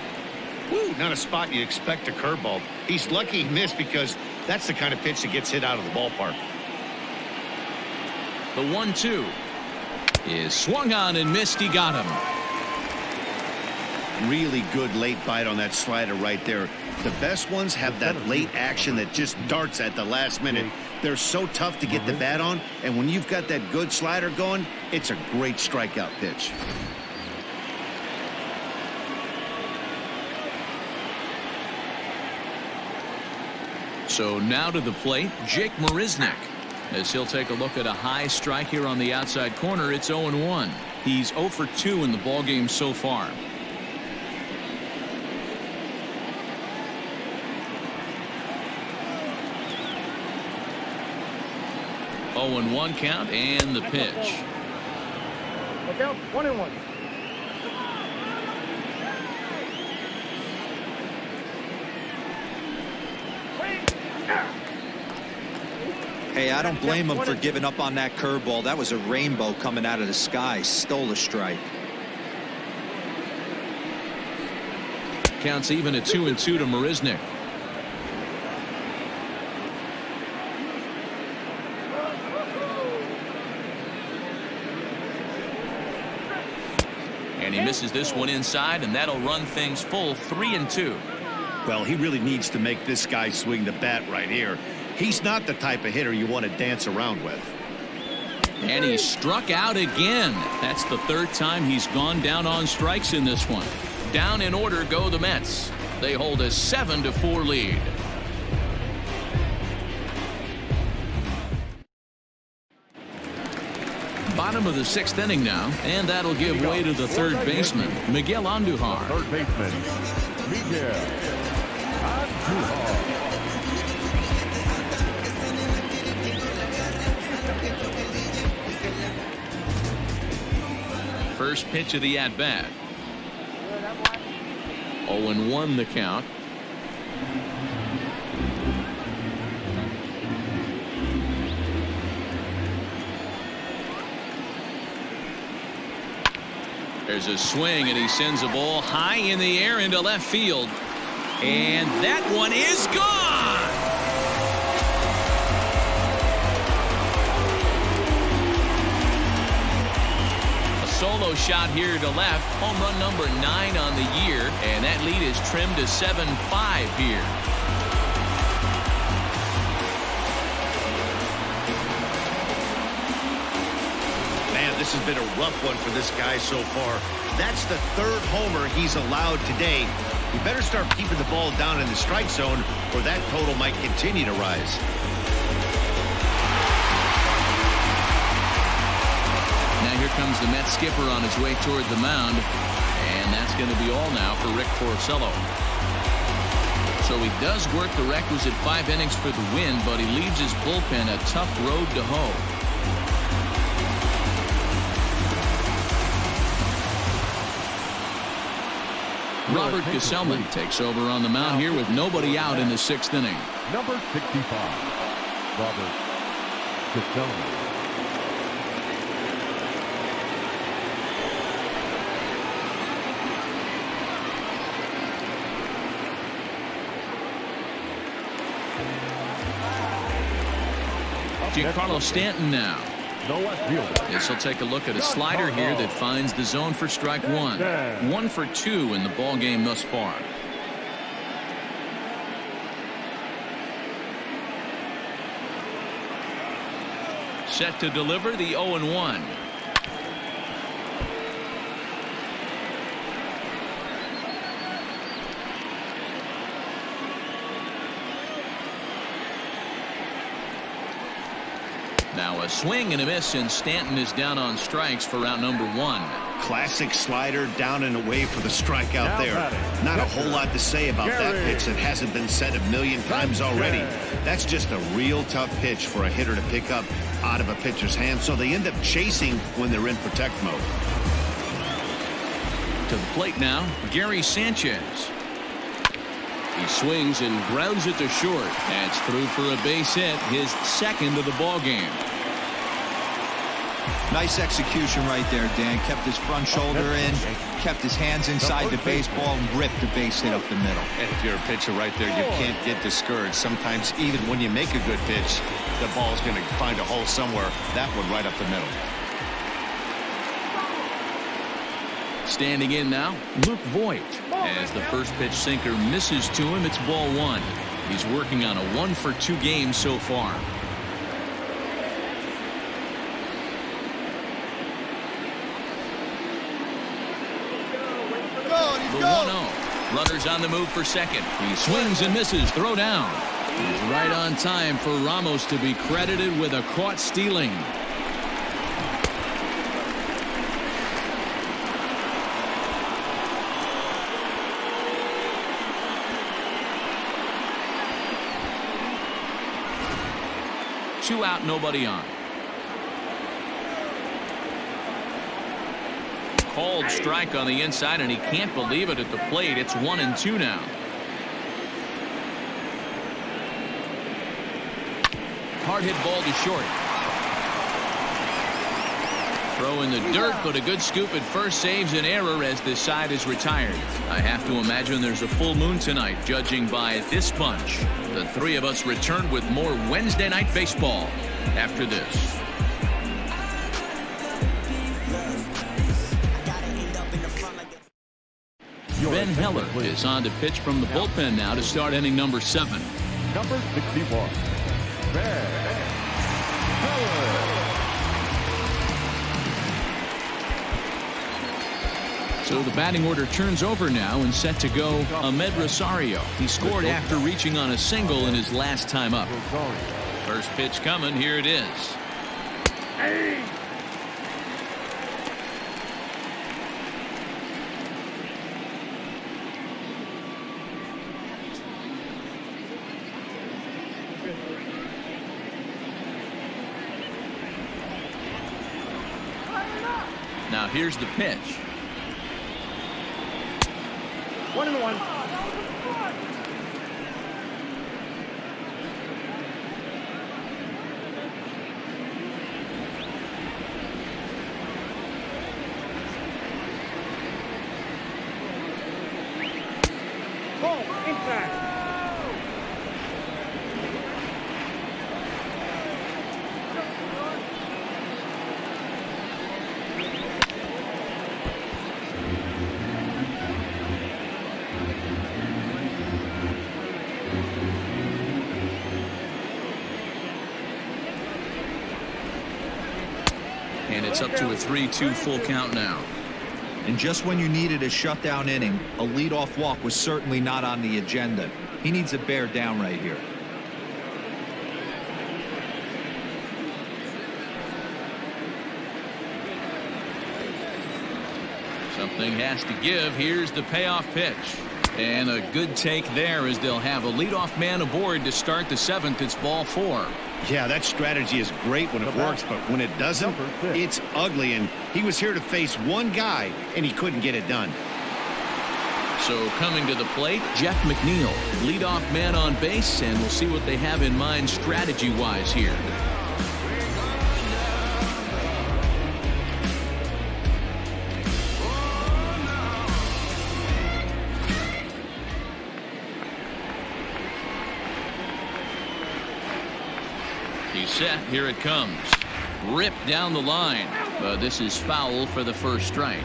Woo, not a spot you expect a curveball. He's lucky he missed because that's the kind of pitch that gets hit out of the ballpark. The 1-2 is swung on and missed. He got him. Really good late bite on that slider right there. The best ones have that late action that just darts at the last minute. They're so tough to get the bat on, and when you've got that good slider going, it's a great strikeout pitch. So now to the plate, Jake Marisnick. As he'll take a look at a high strike here on the outside corner. It's 0-1. He's 0 for 2 in the ballgame so far. 0-1 count and the pitch. Look out, 1-1. Hey, I don't blame him for giving up on that curveball. That was a rainbow coming out of the sky. Stole a strike. Counts even at 2-2 to Marisnick. And he misses this one inside, and that'll run things full 3-2. Well, he really needs to make this guy swing the bat right here. He's not the type of hitter you want to dance around with. And he struck out again. That's the third time he's gone down on strikes in this one. Down in order go the Mets. They hold a 7-4 lead. Bottom of the 6th inning now, and that'll give way to the third baseman, Miguel Andujar. Third baseman, Miguel Andujar. First pitch of the at-bat. 0-1 the count. There's a swing, and he sends a ball high in the air into left field. And that one is gone! A solo solo shot here to left. Home run number 9 on the year, and that lead is trimmed to 7-5 here. Man, this has been a rough one for this guy so far. That's the 3rd homer he's allowed today. You better start keeping the ball down in the strike zone, or that total might continue to rise. Now here comes the Mets skipper on his way toward the mound, and that's going to be all now for Rick Porcello. So he does work the requisite 5 innings for the win, but he leaves his bullpen a tough road to hoe. Robert Gesellman takes over on the mound here with nobody out in the 6th inning. Number 65, Robert Gesellman. Giancarlo Stanton now. The left fielder. This will take a look at a slider here that finds the zone for strike 1. 1 for 2 in the ball game thus far. Set to deliver the 0-1. Now a swing and a miss, and Stanton is down on strikes for out number 1. Classic slider down and away for the strikeout there. Not a whole lot to say about that pitch that hasn't been said a million times already. That's just a real tough pitch for a hitter to pick up out of a pitcher's hand, so they end up chasing when they're in protect mode. To the plate now, Gary Sanchez. He swings and grounds it to short. That's through for a base hit, his 2nd of the ball game. Nice execution right there, Dan. Kept his front shoulder in, kept his hands inside the baseball, and ripped the base hit up the middle. And if you're a pitcher right there, you can't get discouraged. Sometimes even when you make a good pitch, the ball's going to find a hole somewhere. That one right up the middle. Standing in now, Luke Voigt. As the first pitch sinker misses to him, it's ball 1. He's working on a 1 for 2 game so far. The 1-0. Runners on the move for second. He swings and misses. Throw down. He's right on time for Ramos to be credited with a caught stealing. Two out, nobody on. Called strike on the inside, and he can't believe it at the plate. It's 1-2 now. Hard hit ball to short. Throw in the dirt, but a good scoop at first saves an error as this side is retired. I have to imagine there's a full moon tonight, judging by this bunch. The 3 of us return with more Wednesday night baseball after this. Ben Heller is on to pitch from the bullpen now to start inning number 7. Number 61, Ben Heller. So the batting order turns over now and set to go Ahmed Rosario. He scored after reaching on a single in his last time up. First pitch coming. Here it is. Now here's the pitch. 1-1. Ball, impact. And it's up to a 3-2 full count now. And just when you needed a shutdown inning, a leadoff walk was certainly not on the agenda. He needs to bear down right here. Something has to give. Here's the payoff pitch. And a good take there as they'll have a leadoff man aboard to start the 7th. It's ball 4. Yeah, that strategy is great when it works, but when it doesn't, it's ugly. And he was here to face one guy, and he couldn't get it done. So coming to the plate, Jeff McNeil, leadoff man on base, and we'll see what they have in mind strategy-wise here. He's set. Here it comes. Ripped down the line. But this is foul for the first strike.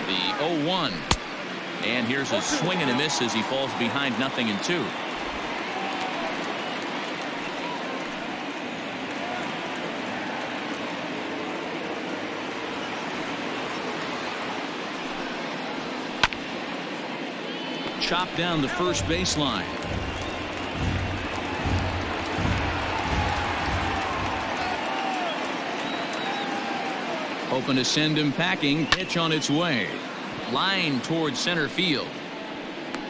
The 0-1. And here's a swing and a miss as he falls behind 0-2. Chopped down the first baseline. Hoping to send him packing. Pitch on its way. Line towards center field.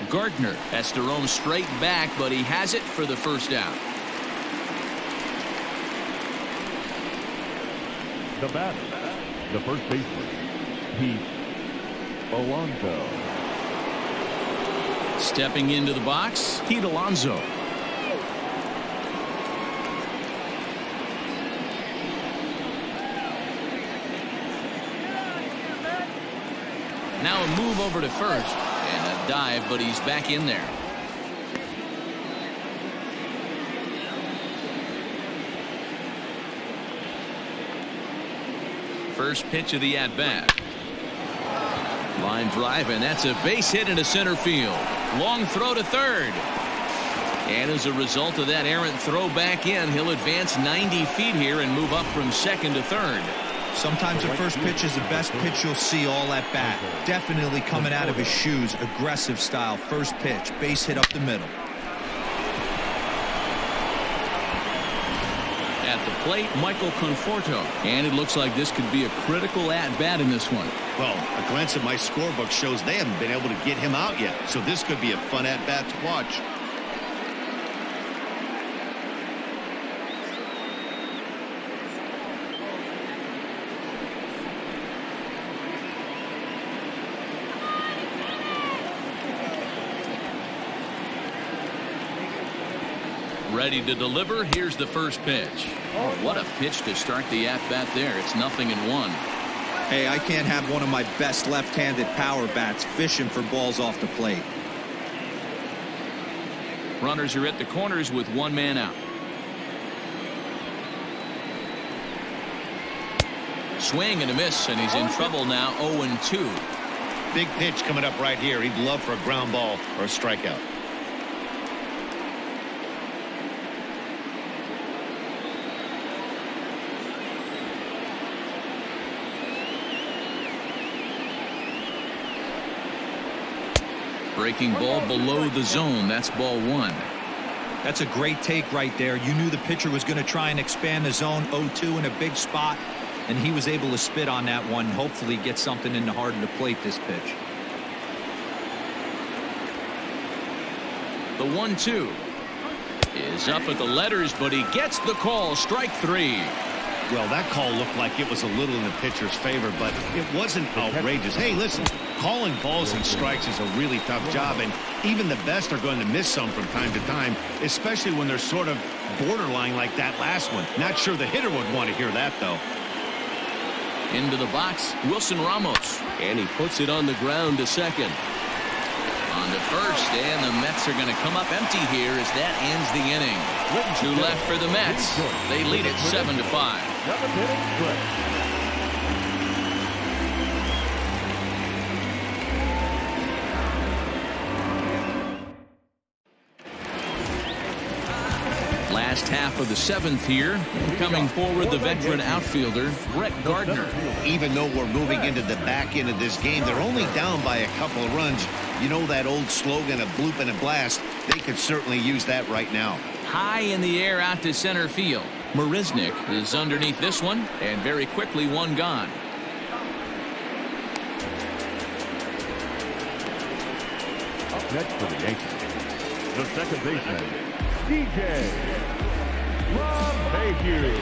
Gardner has to roam straight back, but he has it for the first out. The batter, the first baseman, Pete Alonso. Stepping into the box, Pete Alonso. Now a move over to first and a dive, but he's back in there. First pitch of the at-bat. Line drive, and that's a base hit into center field. Long throw to third. And as a result of that errant throw back in, he'll advance 90 feet here and move up from second to third. Sometimes the first pitch is the best pitch you'll see all at bat. Definitely coming out of his shoes. Aggressive style. First pitch. Base hit up the middle. At the plate, Michael Conforto. And it looks like this could be a critical at-bat in this one. Well, a glance at my scorebook shows they haven't been able to get him out yet. So this could be a fun at-bat to watch. Ready to deliver. Here's the first pitch. Oh, what a pitch to start the at-bat there. It's 0-1. Hey, I can't have one of my best left-handed power bats fishing for balls off the plate. Runners are at the corners with one man out. Swing and a miss, and he's in trouble now. 0-2. Big pitch coming up right here. He'd love for a ground ball or a strikeout. Breaking ball below the zone. That's ball 1. That's a great take right there. You knew the pitcher was going to try and expand the zone. 0-2 in a big spot, and he was able to spit on that one. Hopefully get something in the heart of the plate this pitch. The 1-2 is up at the letters, but he gets the call. Strike 3. Well, that call looked like it was a little in the pitcher's favor, but it wasn't outrageous. Hey, listen, calling balls and strikes is a really tough job, and even the best are going to miss some from time to time, especially when they're sort of borderline like that last one. Not sure the hitter would want to hear that, though. Into the box, Wilson Ramos, and he puts it on the ground to second. On to first, and the Mets are going to come up empty here as that ends the inning. 2 left for the Mets. They lead it 7-5. Last half of the 7th here. Coming forward, the veteran outfielder, Brett Gardner. Even though we're moving into the back end of this game, they're only down by a couple of runs. You know that old slogan of bloop and a blast? They could certainly use that right now. High in the air out to center field. Marisnik is underneath this one, and very quickly one gone. Up next for the Yankees, the second baseman, DJ LeMahieu.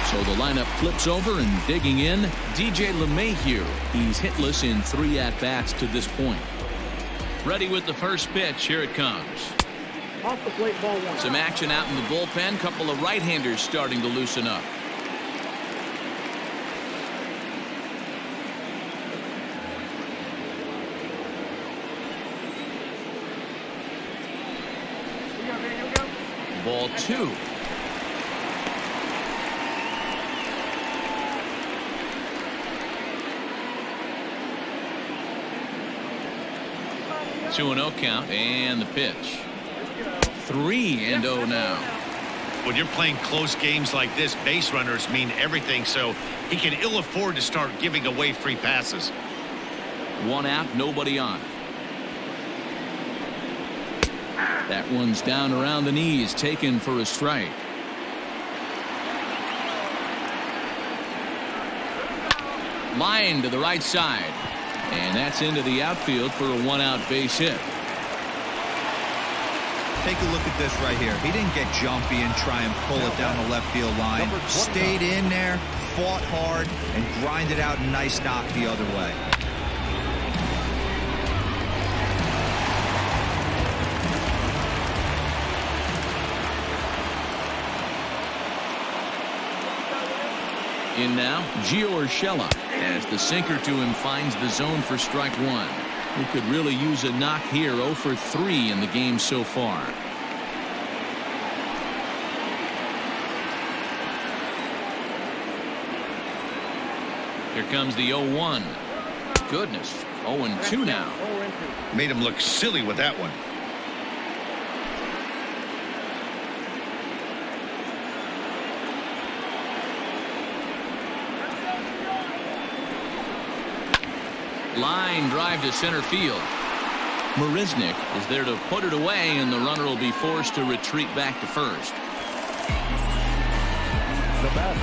So the lineup flips over, and digging in, DJ LeMahieu. He's hitless in 3 at-bats to this point. Ready with the first pitch. Here it comes. Off the plate, ball 1. Some action out in the bullpen. Couple of right-handers starting to loosen up. Ball 2. Two and 0 count, and the pitch. 3-0 now. When you're playing close games like this, base runners mean everything, so he can ill afford to start giving away free passes. 1 out, nobody on. That one's down around the knees, taken for a strike. Line to the right side, and that's into the outfield for a 1-out base hit. Take a look at this right here. He didn't get jumpy and try and pull it down the left field line. Stayed in there, fought hard, and grinded out a nice knock the other way. In now, Gio Urshela, as the sinker to him finds the zone for strike 1. He could really use a knock here. 0 for 3 in the game so far. Here comes the 0-1. Goodness, 0-2 now. Made him look silly with that one. Line drive to center field. Marisnik is there to put it away, and the runner will be forced to retreat back to first. The batter,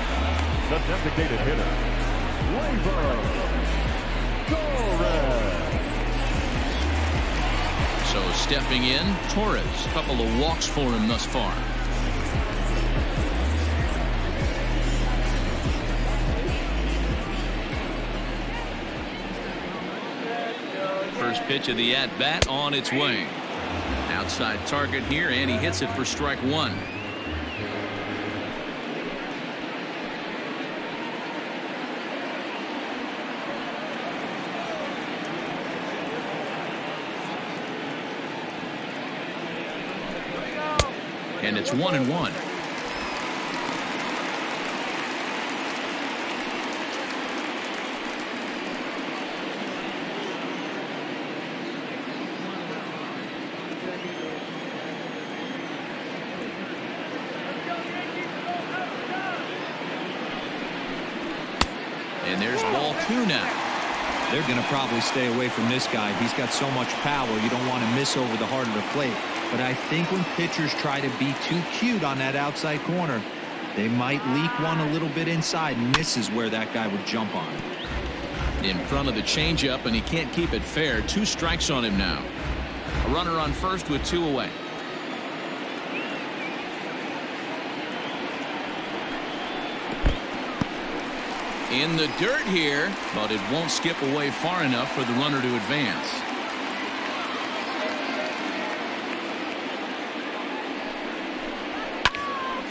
the designated hitter, Torres. So stepping in, Torres. Couple of walks for him thus far. First pitch of the at-bat on its way. Outside target here, and he hits it for strike 1. And it's 1-1. And there's ball 2 now. They're going to probably stay away from this guy. He's got so much power, you don't want to miss over the heart of the plate. But I think when pitchers try to be too cute on that outside corner, they might leak one a little bit inside, and this is where that guy would jump on. In front of the changeup, and he can't keep it fair. 2 strikes on him now. A runner on first with 2 away. In the dirt here, but it won't skip away far enough for the runner to advance.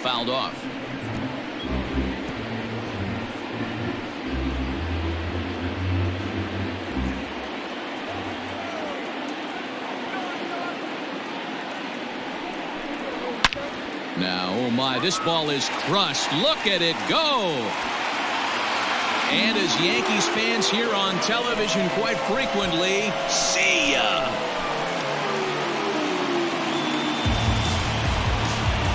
Fouled off. Now, oh my, this ball is crushed. Look at it go. And as Yankees fans hear on television quite frequently, see ya.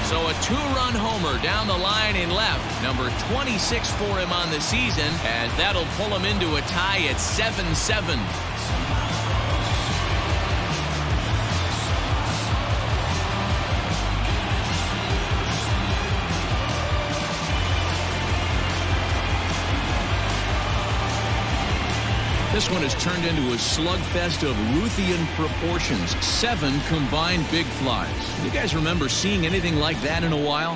So a two-run homer down the line in left. Number 26 for him on the season, as that'll pull him into a tie at 7-7. This one has turned into a slugfest of Ruthian proportions. 7 combined big flies. You guys remember seeing anything like that in a while?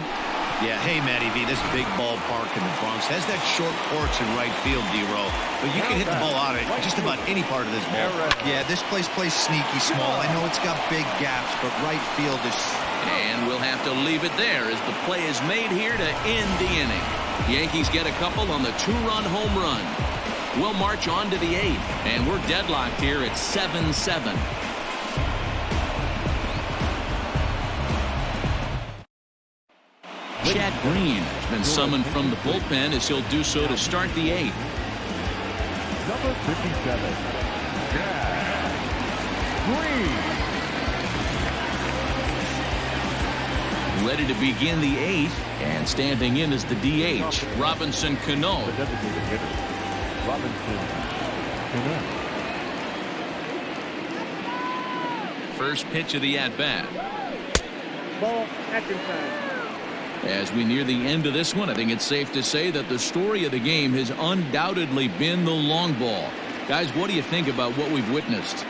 Yeah, hey, Matty V, this big ballpark in the Bronx has that short porch in right field, D-Row. But you can hit the ball out of just about any part of this ball. Yeah, this place plays sneaky small. I know it's got big gaps, but right field is... And we'll have to leave it there as the play is made here to end the inning. The Yankees get a couple on the two-run home run. We'll march on to the 8th, and we're deadlocked here at 7-7. Chad Green has been summoned from the bullpen as he'll do so to start the 8th. Number 57, Chad Green. Ready to begin the 8th, and standing in is the DH, Robinson Cano. The designated hitter, Robinson Cano. First pitch of the at-bat. Ball, action time. As we near the end of this one, I think it's safe to say that the story of the game has undoubtedly been the long ball. Guys, what do you think about what we've witnessed?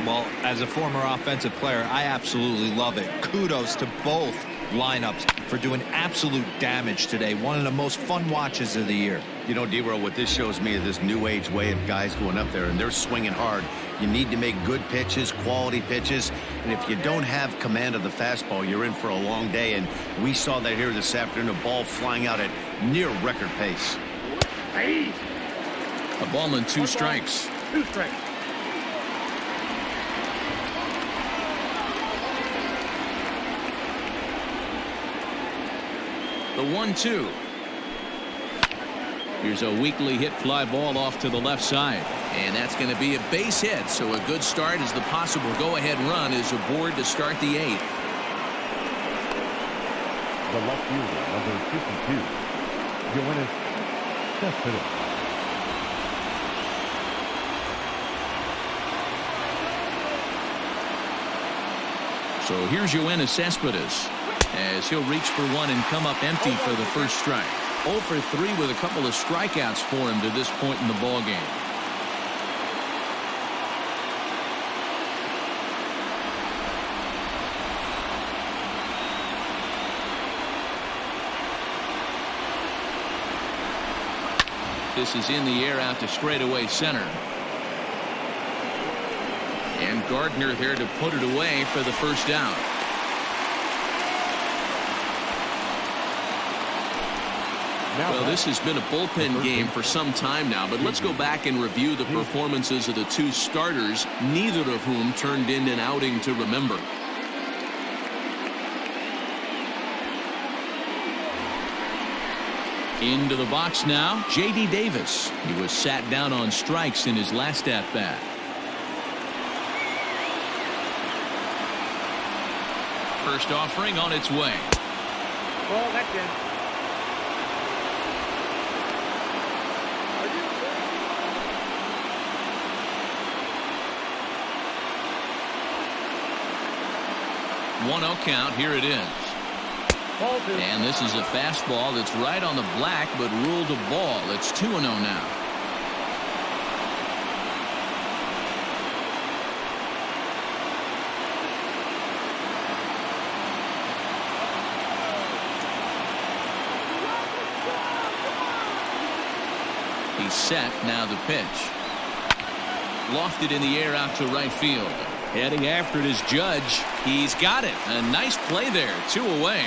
Well, as a former offensive player, I absolutely love it. Kudos to both lineups for doing absolute damage today. One of the most fun watches of the year. You know, D-Row, what this shows me is this new age way of guys going up there, and they're swinging hard. You need to make good pitches, quality pitches, and if you don't have command of the fastball, you're in for a long day, and we saw that here this afternoon, a ball flying out at near record pace. Hey. A ball and 2 strikes. 2 strikes. The 1-2. Here's a weakly hit fly ball off to the left side. And that's going to be a base hit. So a good start as the possible go-ahead run is aboard to start the 8th. The left fielder, number 52, Yoenis Cespedes. So here's Yoenis Cespedes, as he'll reach for one and come up empty for the first strike. 0 for 3 with a couple of strikeouts for him to this point in the ballgame. This is in the air out to straightaway center. And Gardner there to put it away for the first down. Well, this has been a bullpen game for some time now, but let's go back and review the performances of the 2 starters, neither of whom turned in an outing to remember. Into the box now, J.D. Davis. He was sat down on strikes in his last at-bat. First offering on its way. Ball, that's in. One 0 count. Here it is. And this is a fastball that's right on the black, but ruled a ball. It's 2-0 now. He's set. Now the pitch. Lofted in the air out to right field. Heading after it is Judge. He's got it. A nice play there. 2 away.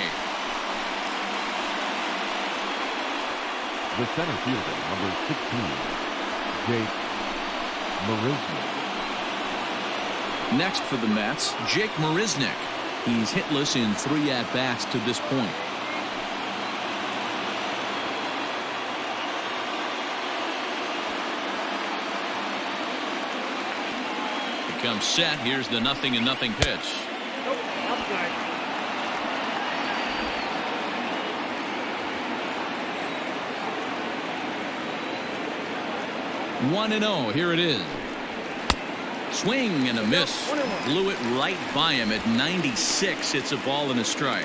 The center fielder, number 16, Jake Marisnick. Next for the Mets, Jake Marisnick. He's hitless in 3 at-bats to this point. Comes set. Here's the 0-0 pitch. Nope, outside. 1-0. Here it is. Swing and a miss. Blew it right by him at 96. It's a ball and a strike.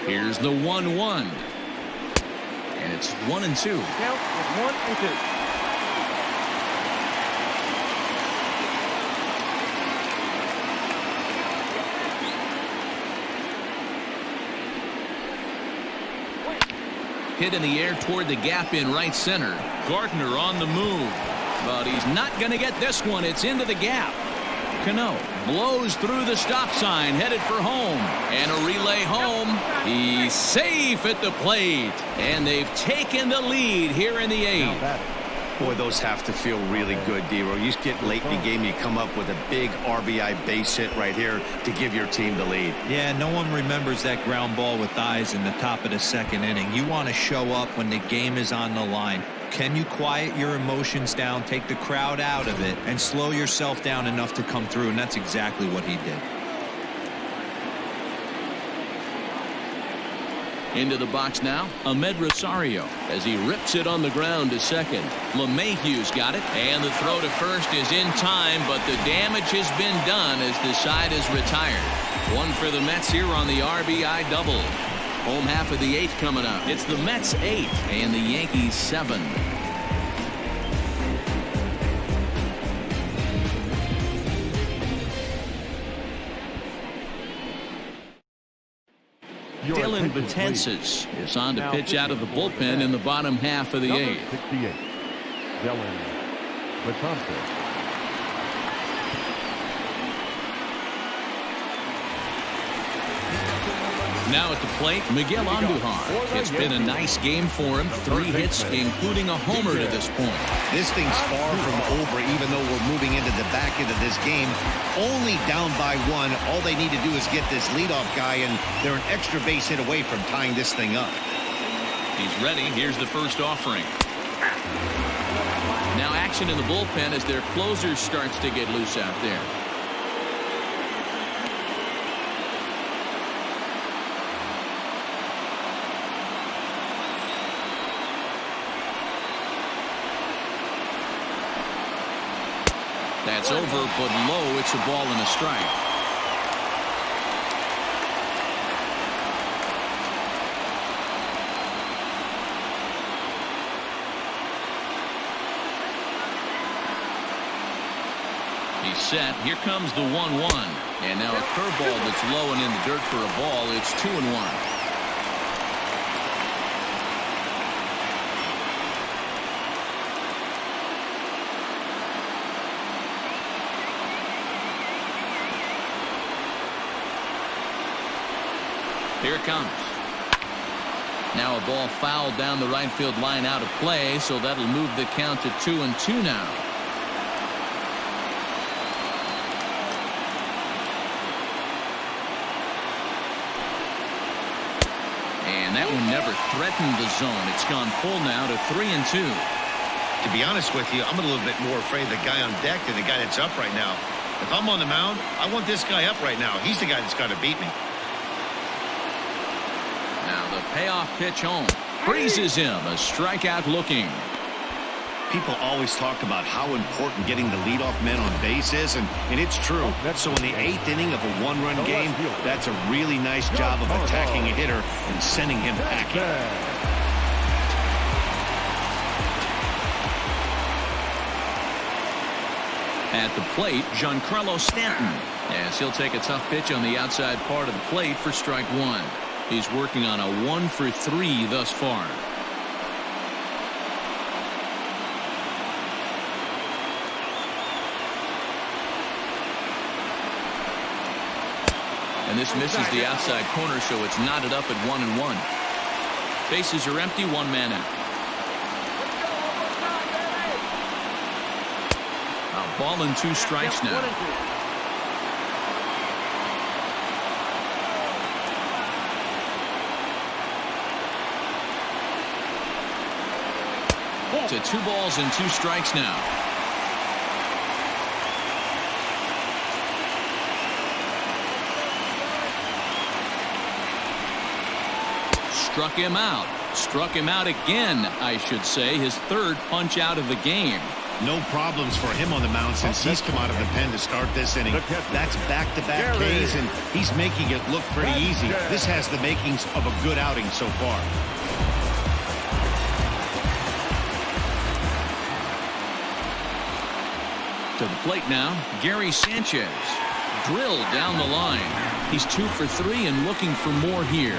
Here's the 1-1. And it's 1-2. Count is 1-2. Hit in the air toward the gap in right center. Gardner on the move, but he's not going to get this one. It's into the gap. Cano blows through the stop sign, headed for home, and a relay home. He's safe at the plate, and they've taken the lead here in the 8th. Boy, those have to feel really good, Dero. You get late in the game, you come up with a big RBI base hit right here to give your team the lead. Yeah, no one remembers that ground ball with eyes in the top of the 2nd inning. You want to show up when the game is on the line. Can you quiet your emotions down, take the crowd out of it, and slow yourself down enough to come through? And that's exactly what he did. Into the box now, Ahmed Rosario, as he rips it on the ground to second. LeMahieu's got it, and the throw to first is in time, but the damage has been done as the side is retired. One for the Mets here on the RBI double. Home half of the 8th coming up. It's the Mets 8 and the Yankees 7. Dylan Betances is on to pitch out of the bullpen in the bottom half of the 8th. 68, Dylan Betances. Now at the plate, Miguel Andujar. It's been a nice game for him. 3 hits, including a homer to this point. This thing's far from over, even though we're moving into the back end of this game. Only down by 1. All they need to do is get this leadoff guy, and they're an extra base hit away from tying this thing up. He's ready. Here's the first offering. Now action in the bullpen as their closer starts to get loose out there. That's over, but low. It's a ball and a strike. He's set. Here comes the 1-1. And now a curveball that's low and in the dirt for a ball. It's 2-1. Here it comes. Now a ball fouled down the right field line out of play, so that'll move the count to 2-2 now. And that one never threatened the zone. It's gone full now to 3-2. To be honest with you, I'm a little bit more afraid of the guy on deck than the guy that's up right now. If I'm on the mound, I want this guy up right now. He's the guy that's got to beat me. Now the payoff pitch home. Freezes him. A strikeout looking. People always talk about how important getting the leadoff man on base is, and it's true. So in the 8th inning of a 1-run game, that's a really nice job of attacking a hitter and sending him packing. At the plate, Giancarlo Stanton, as he'll take a tough pitch on the outside part of the plate for strike 1. He's working on a 1-for-3 thus far. And this misses the outside corner, so it's knotted up at 1-1. Bases are empty, 1 man out. A ball and 2 strikes now. To 2 balls and 2 strikes now. Struck him out. Struck him out again, I should say. His third punch out of the game. No problems for him on the mound since he's come out of the pen to start this inning. That's back-to-back Ks, and he's making it look pretty easy. This has the makings of a good outing so far. To the plate now, Gary Sanchez. Drilled down the line. He's 2 for 3 and looking for more here.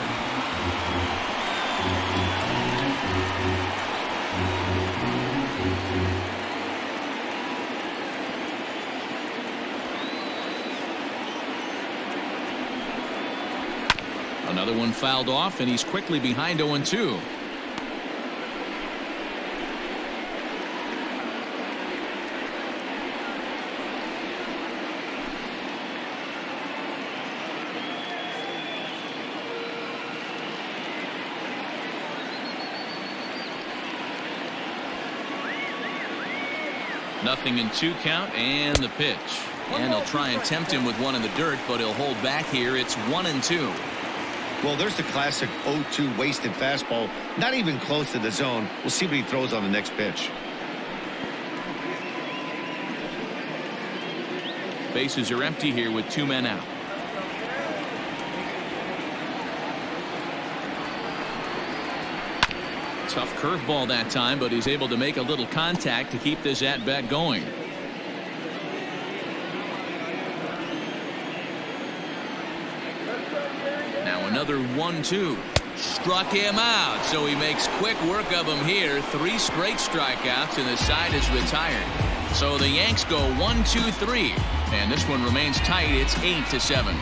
Another one fouled off, and he's quickly behind 0-2. Nothing in 2 count, and the pitch. And they'll try and tempt him with one in the dirt, but he'll hold back here. It's 1-2. Well, there's the classic 0-2 wasted fastball. Not even close to the zone. We'll see what he throws on the next pitch. Bases are empty here with 2 men out. Tough curveball that time, but he's able to make a little contact to keep this at-bat going. Now another 1-2. Struck him out, so he makes quick work of him here. 3 straight strikeouts, and the side is retired. So the Yanks go 1-2-3, and this one remains tight. It's 8-7.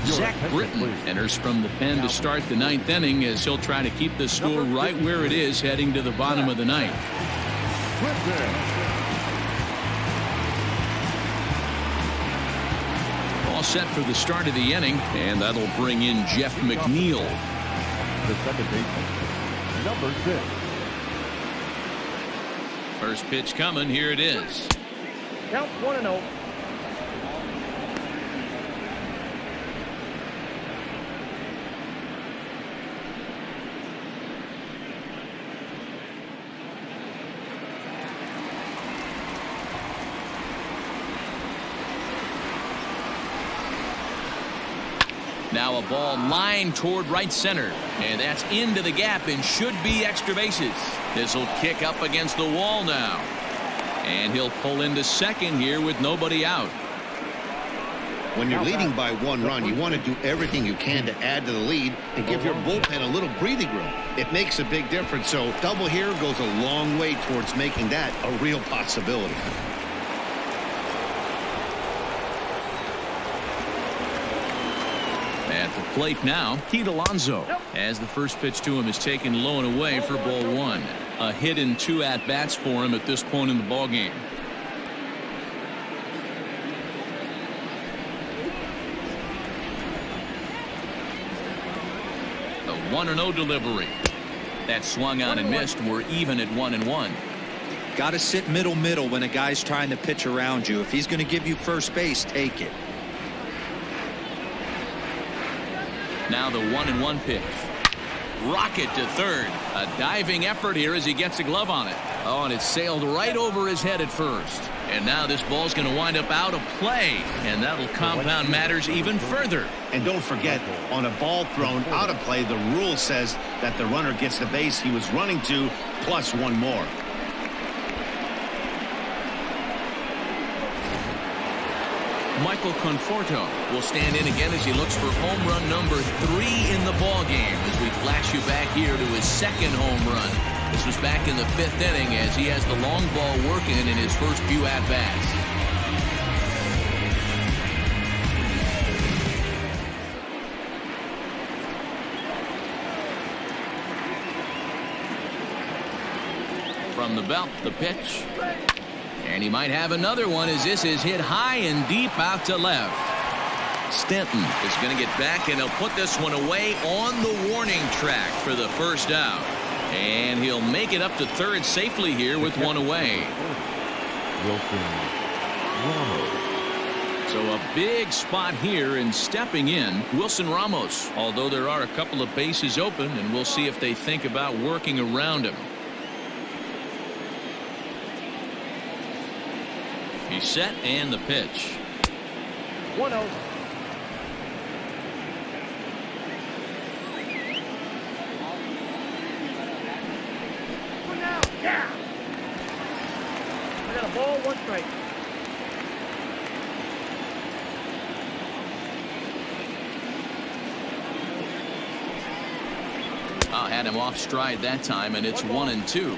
Zach Britton enters from the pen to start the 9th inning as he'll try to keep the score right where it is heading to the bottom of the 9th. All set for the start of the inning, and that'll bring in Jeff McNeil. The second baseman, number 6. First pitch coming. Here it is. Count 1-0. Now a ball lined toward right center, and that's into the gap and should be extra bases. This will kick up against the wall now, and he'll pull into second here with nobody out. When you're leading by 1 run, you want to do everything you can to add to the lead and give your bullpen a little breathing room. It makes a big difference, so double here goes a long way towards making that a real possibility. At the plate now, Pete Alonso, as the first pitch to him is taken low and away for ball 1. A hit in 2 at-bats for him at this point in the ballgame. The 1-0 delivery. That swung on and missed. We're even at 1-1. Got to sit middle when a guy's trying to pitch around you. If he's going to give you first base, take it. Now the 1-1 pitch. Rocket to third. A diving effort here as he gets a glove on it. Oh, and it sailed right over his head at first. And now this ball's going to wind up out of play, and that'll compound matters even further. And don't forget, on a ball thrown out of play, the rule says that the runner gets the base he was running to plus 1 more. Michael Conforto will stand in again as he looks for home run number 3 in the ballgame as we flash you back here to his 2nd home run. This was back in the 5th inning as he has the long ball working in his first few at-bats. From the belt, the pitch. And he might have another one as this is hit high and deep out to left. Stanton is going to get back, and he'll put this one away on the warning track for the first out. And he'll make it up to third safely here with one away. Wilson Ramos. So a big spot here, and stepping in, Wilson Ramos. Although there are a couple of bases open, and we'll see if they think about working around him. He's set, and the pitch. 1-0. Yeah. I got a ball, 1 strike. Had him off stride that time, and it's 1-2.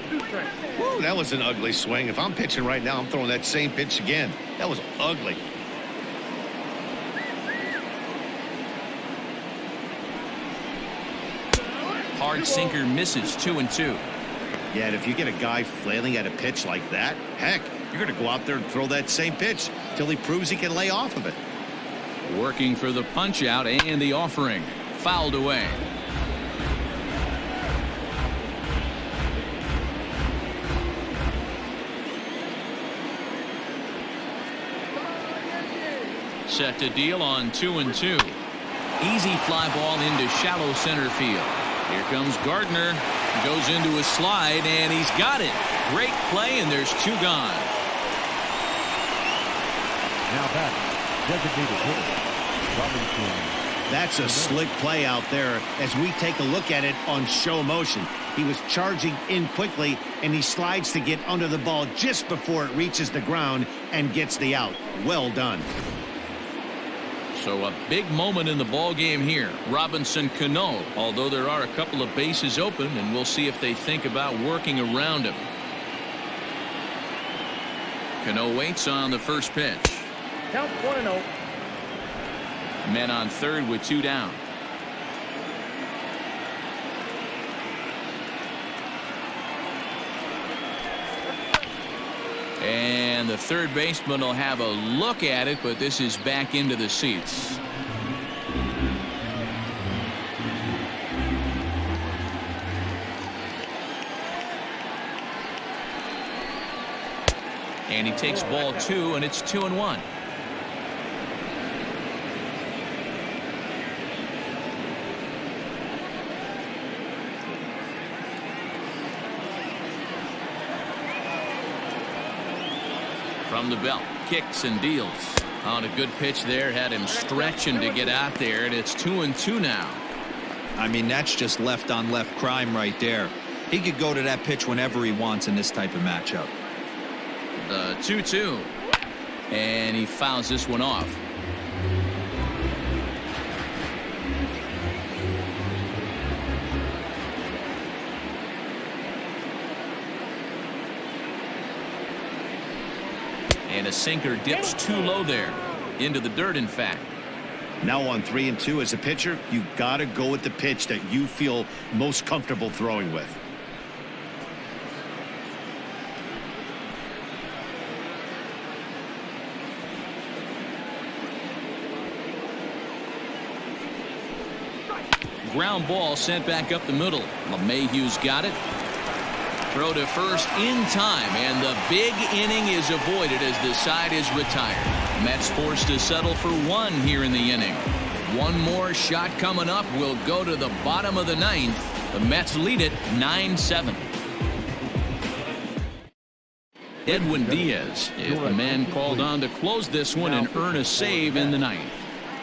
Woo, that was an ugly swing. If I'm pitching right now, I'm throwing that same pitch again. That was ugly. Hard sinker misses, 2-2. Yeah, and if you get a guy flailing at a pitch like that, heck, you're going to go out there and throw that same pitch till he proves he can lay off of it. Working for the punch out, and the offering fouled away. Set to deal on 2-2. Easy fly ball into shallow center field. Here comes Gardner. Goes into a slide, and he's got it. Great play, and there's 2 gone. Now back, designated hitter, Robinson. That's a slick play out there as we take a look at it on show motion. He was charging in quickly, and he slides to get under the ball just before it reaches the ground and gets the out. Well done. So a big moment in the ball game here. Robinson Cano, although there are a couple of bases open, and we'll see if they think about working around him. Cano waits on the first pitch. Count 1-0. Men on third with 2 down. And the third baseman will have a look at it, but this is back into the seats. And he takes ball 2, and it's 2-1. From the belt, kicks and deals. On a good pitch there, had him stretching to get out there, and it's 2-2 now. I mean, that's just left on left crime right there. He could go to that pitch whenever he wants in this type of matchup. The 2-2, and he fouls this one off. And a sinker dips too low there. Into the dirt, in fact. Now on 3-2 as a pitcher, you got to go with the pitch that you feel most comfortable throwing with. Ground ball sent back up the middle. LeMahieu's got it. Throw to first in time, and the big inning is avoided as the side is retired. Mets forced to settle for 1 here in the inning. One more shot coming up will go to the bottom of the 9th. The Mets lead it 9-7. Edwin Diaz is the man called on to close this one and earn a save in the 9th.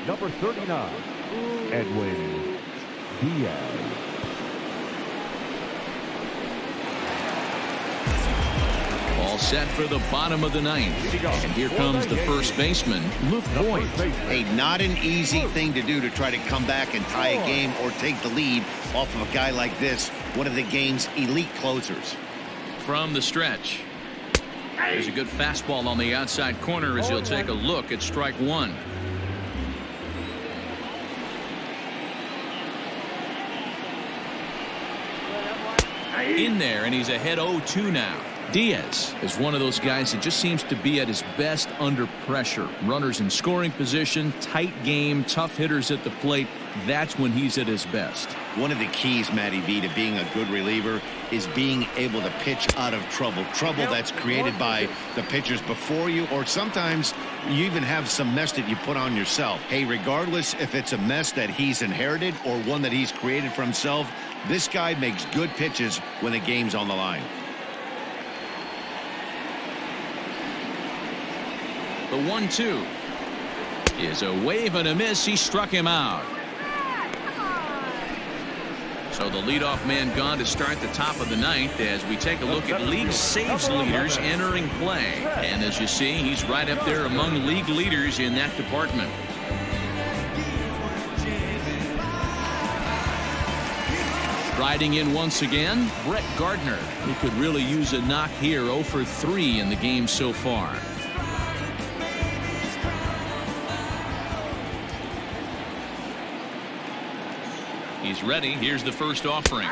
Number 39, Edwin Diaz. All set for the bottom of the 9th. And here comes the first baseman, Luke Voigt. Hey, not an easy thing to do to try to come back and tie a game or take the lead off of a guy like this, one of the game's elite closers. From the stretch. There's a good fastball on the outside corner as he'll take a look at strike 1. In there, and he's ahead 0-2 now. Diaz is one of those guys that just seems to be at his best under pressure. Runners in scoring position, tight game, tough hitters at the plate. that's when he's at his best. One of the keys, Matty V, to being a good reliever is being able to pitch out of trouble. Trouble that's created by the pitchers before you, or sometimes you even have some mess that you put on yourself. Hey, regardless if it's a mess that he's inherited or one that he's created for himself, this guy makes good pitches when the game's on the line. The 1-2 is a wave and a miss. He struck him out. So the leadoff man gone to start the top of the ninth as we take a look at league saves leaders entering play. And as you see, he's right up there among league leaders in that department. Riding in once again, Brett Gardner, who could really use a knock here. 0 for 3 in the game so far. He's ready. Here's the first offering.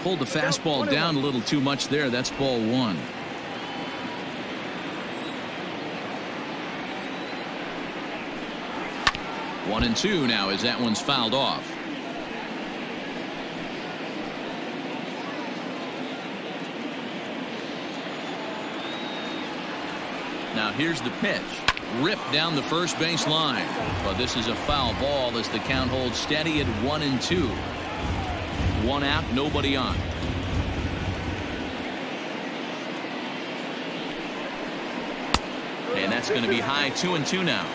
Pulled the fastball down a little too much there. That's ball 1. One and 2 now as that one's fouled off. Now here's the pitch. Ripped down the first base line. But this is a foul ball as the count holds steady at 1 and 2. One out, nobody on. And that's going to be high. 2 and 2 now.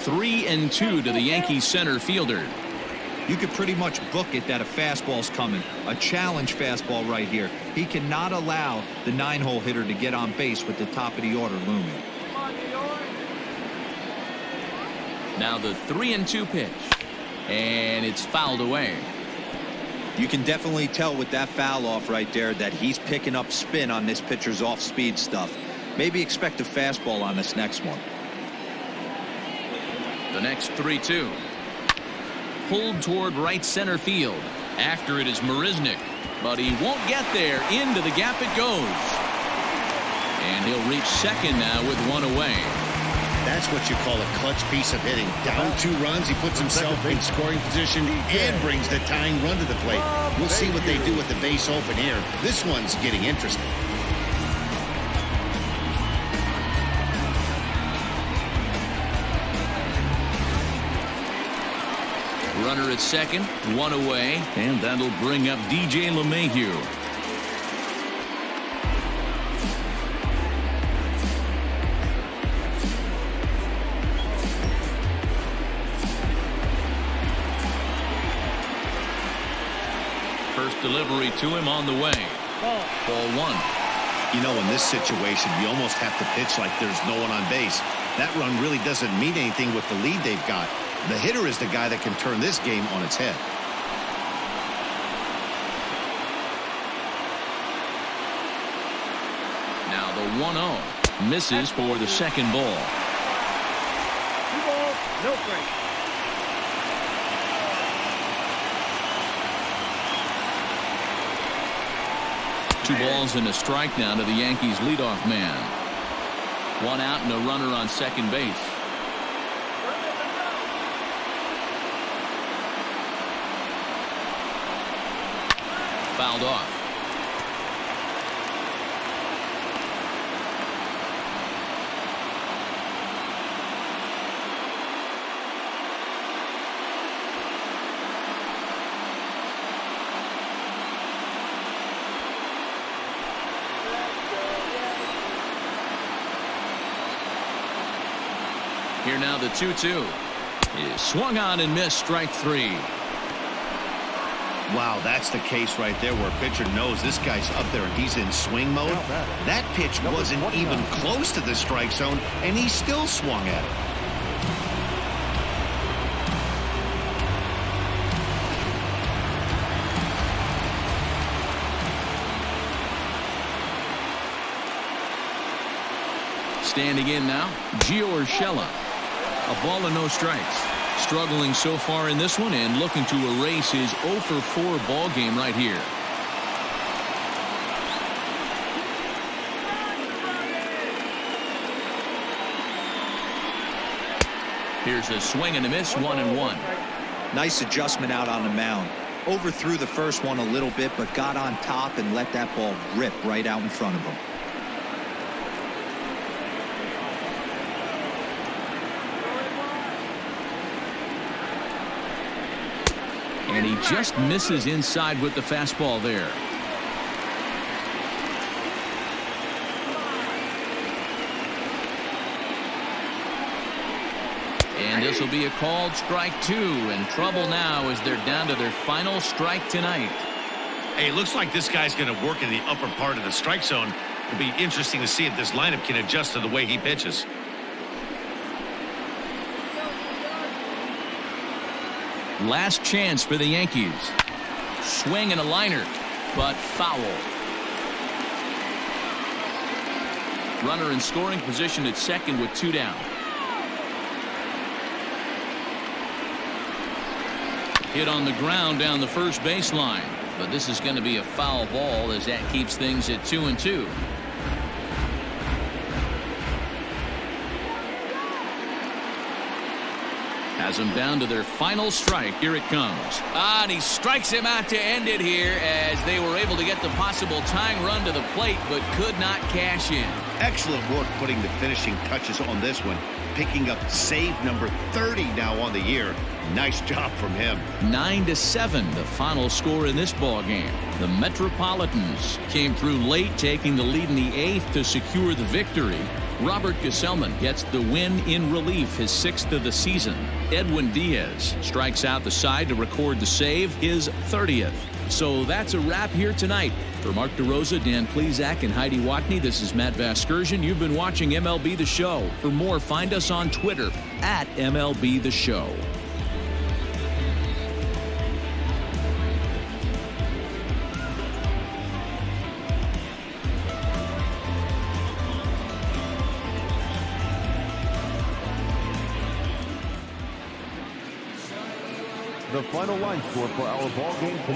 Three and 2 to the Yankees center fielder. You could pretty much book it that a fastball's coming. A challenge fastball right here. He cannot allow the 9-hole hitter to get on base with the top of the order looming. Now the 3 and 2 pitch. And it's fouled away. You can definitely tell with that foul off right there that he's picking up spin on this pitcher's off-speed stuff. Maybe expect a fastball on this next one. The next 3-2. Pulled toward right center field. After it is Marisnick, but he won't get there. Into the gap it goes. And he'll reach second now with one away. That's what you call a clutch piece of hitting. Down 2 runs, he puts himself in scoring position and brings the tying run to the plate. We'll see what they do with the base open here. This one's getting interesting. Runner at second, one away, and that'll bring up DJ LeMahieu. First delivery to him on the way. Ball 1. You know, in this situation, you almost have to pitch like there's no one on base. That run really doesn't mean anything with the lead they've got. The hitter is the guy that can turn this game on its head. Now the 1-0 misses for the second ball. 2 balls, no strike. Two balls and a strike now to the Yankees leadoff man. One out and a runner on second base. Fouled off. Here now the 2-2 is swung on and missed. Strike 3. Wow, that's the case right there where a pitcher knows this guy's up there and he's in swing mode. That pitch wasn't even close to the strike zone, and he still swung at it. Standing in now, Gio Urshela. A ball and no strikes. Struggling so far in this one and looking to erase his 0 for 4 ball game right here. Here's a swing and a miss, 1-1. Nice adjustment out on the mound. Overthrew the first one a little bit, but got on top and let that ball rip right out in front of him. And he just misses inside with the fastball there. And this will be a called strike 2, and trouble now as they're down to their final strike tonight. Hey, it looks like this guy's going to work in the upper part of the strike zone. It'll be interesting to see if this lineup can adjust to the way he pitches. Last chance for the Yankees. Swing and a liner, but foul. Runner in scoring position at second with 2 down. Hit on the ground down the first baseline, but this is going to be a foul ball as that keeps things at 2-2. Has them down to their final strike. Here it comes. And he strikes him out to end it here as they were able to get the possible tying run to the plate but could not cash in. Excellent work putting the finishing touches on this one. Picking up save number 30 now on the year. Nice job from him. 9-7 the final score in this ball game. The Metropolitans came through late, taking the lead in the 8th to secure the victory. Robert Gesellman gets the win in relief, his 6th of the season. Edwin Diaz strikes out the side to record the save, his 30th. So that's a wrap here tonight. For Mark DeRosa, Dan Plesac, and Heidi Watney, this is Matt Vasgersian. You've been watching MLB The Show. For more, find us on Twitter at MLB The Show. The final line score for our ball game tonight.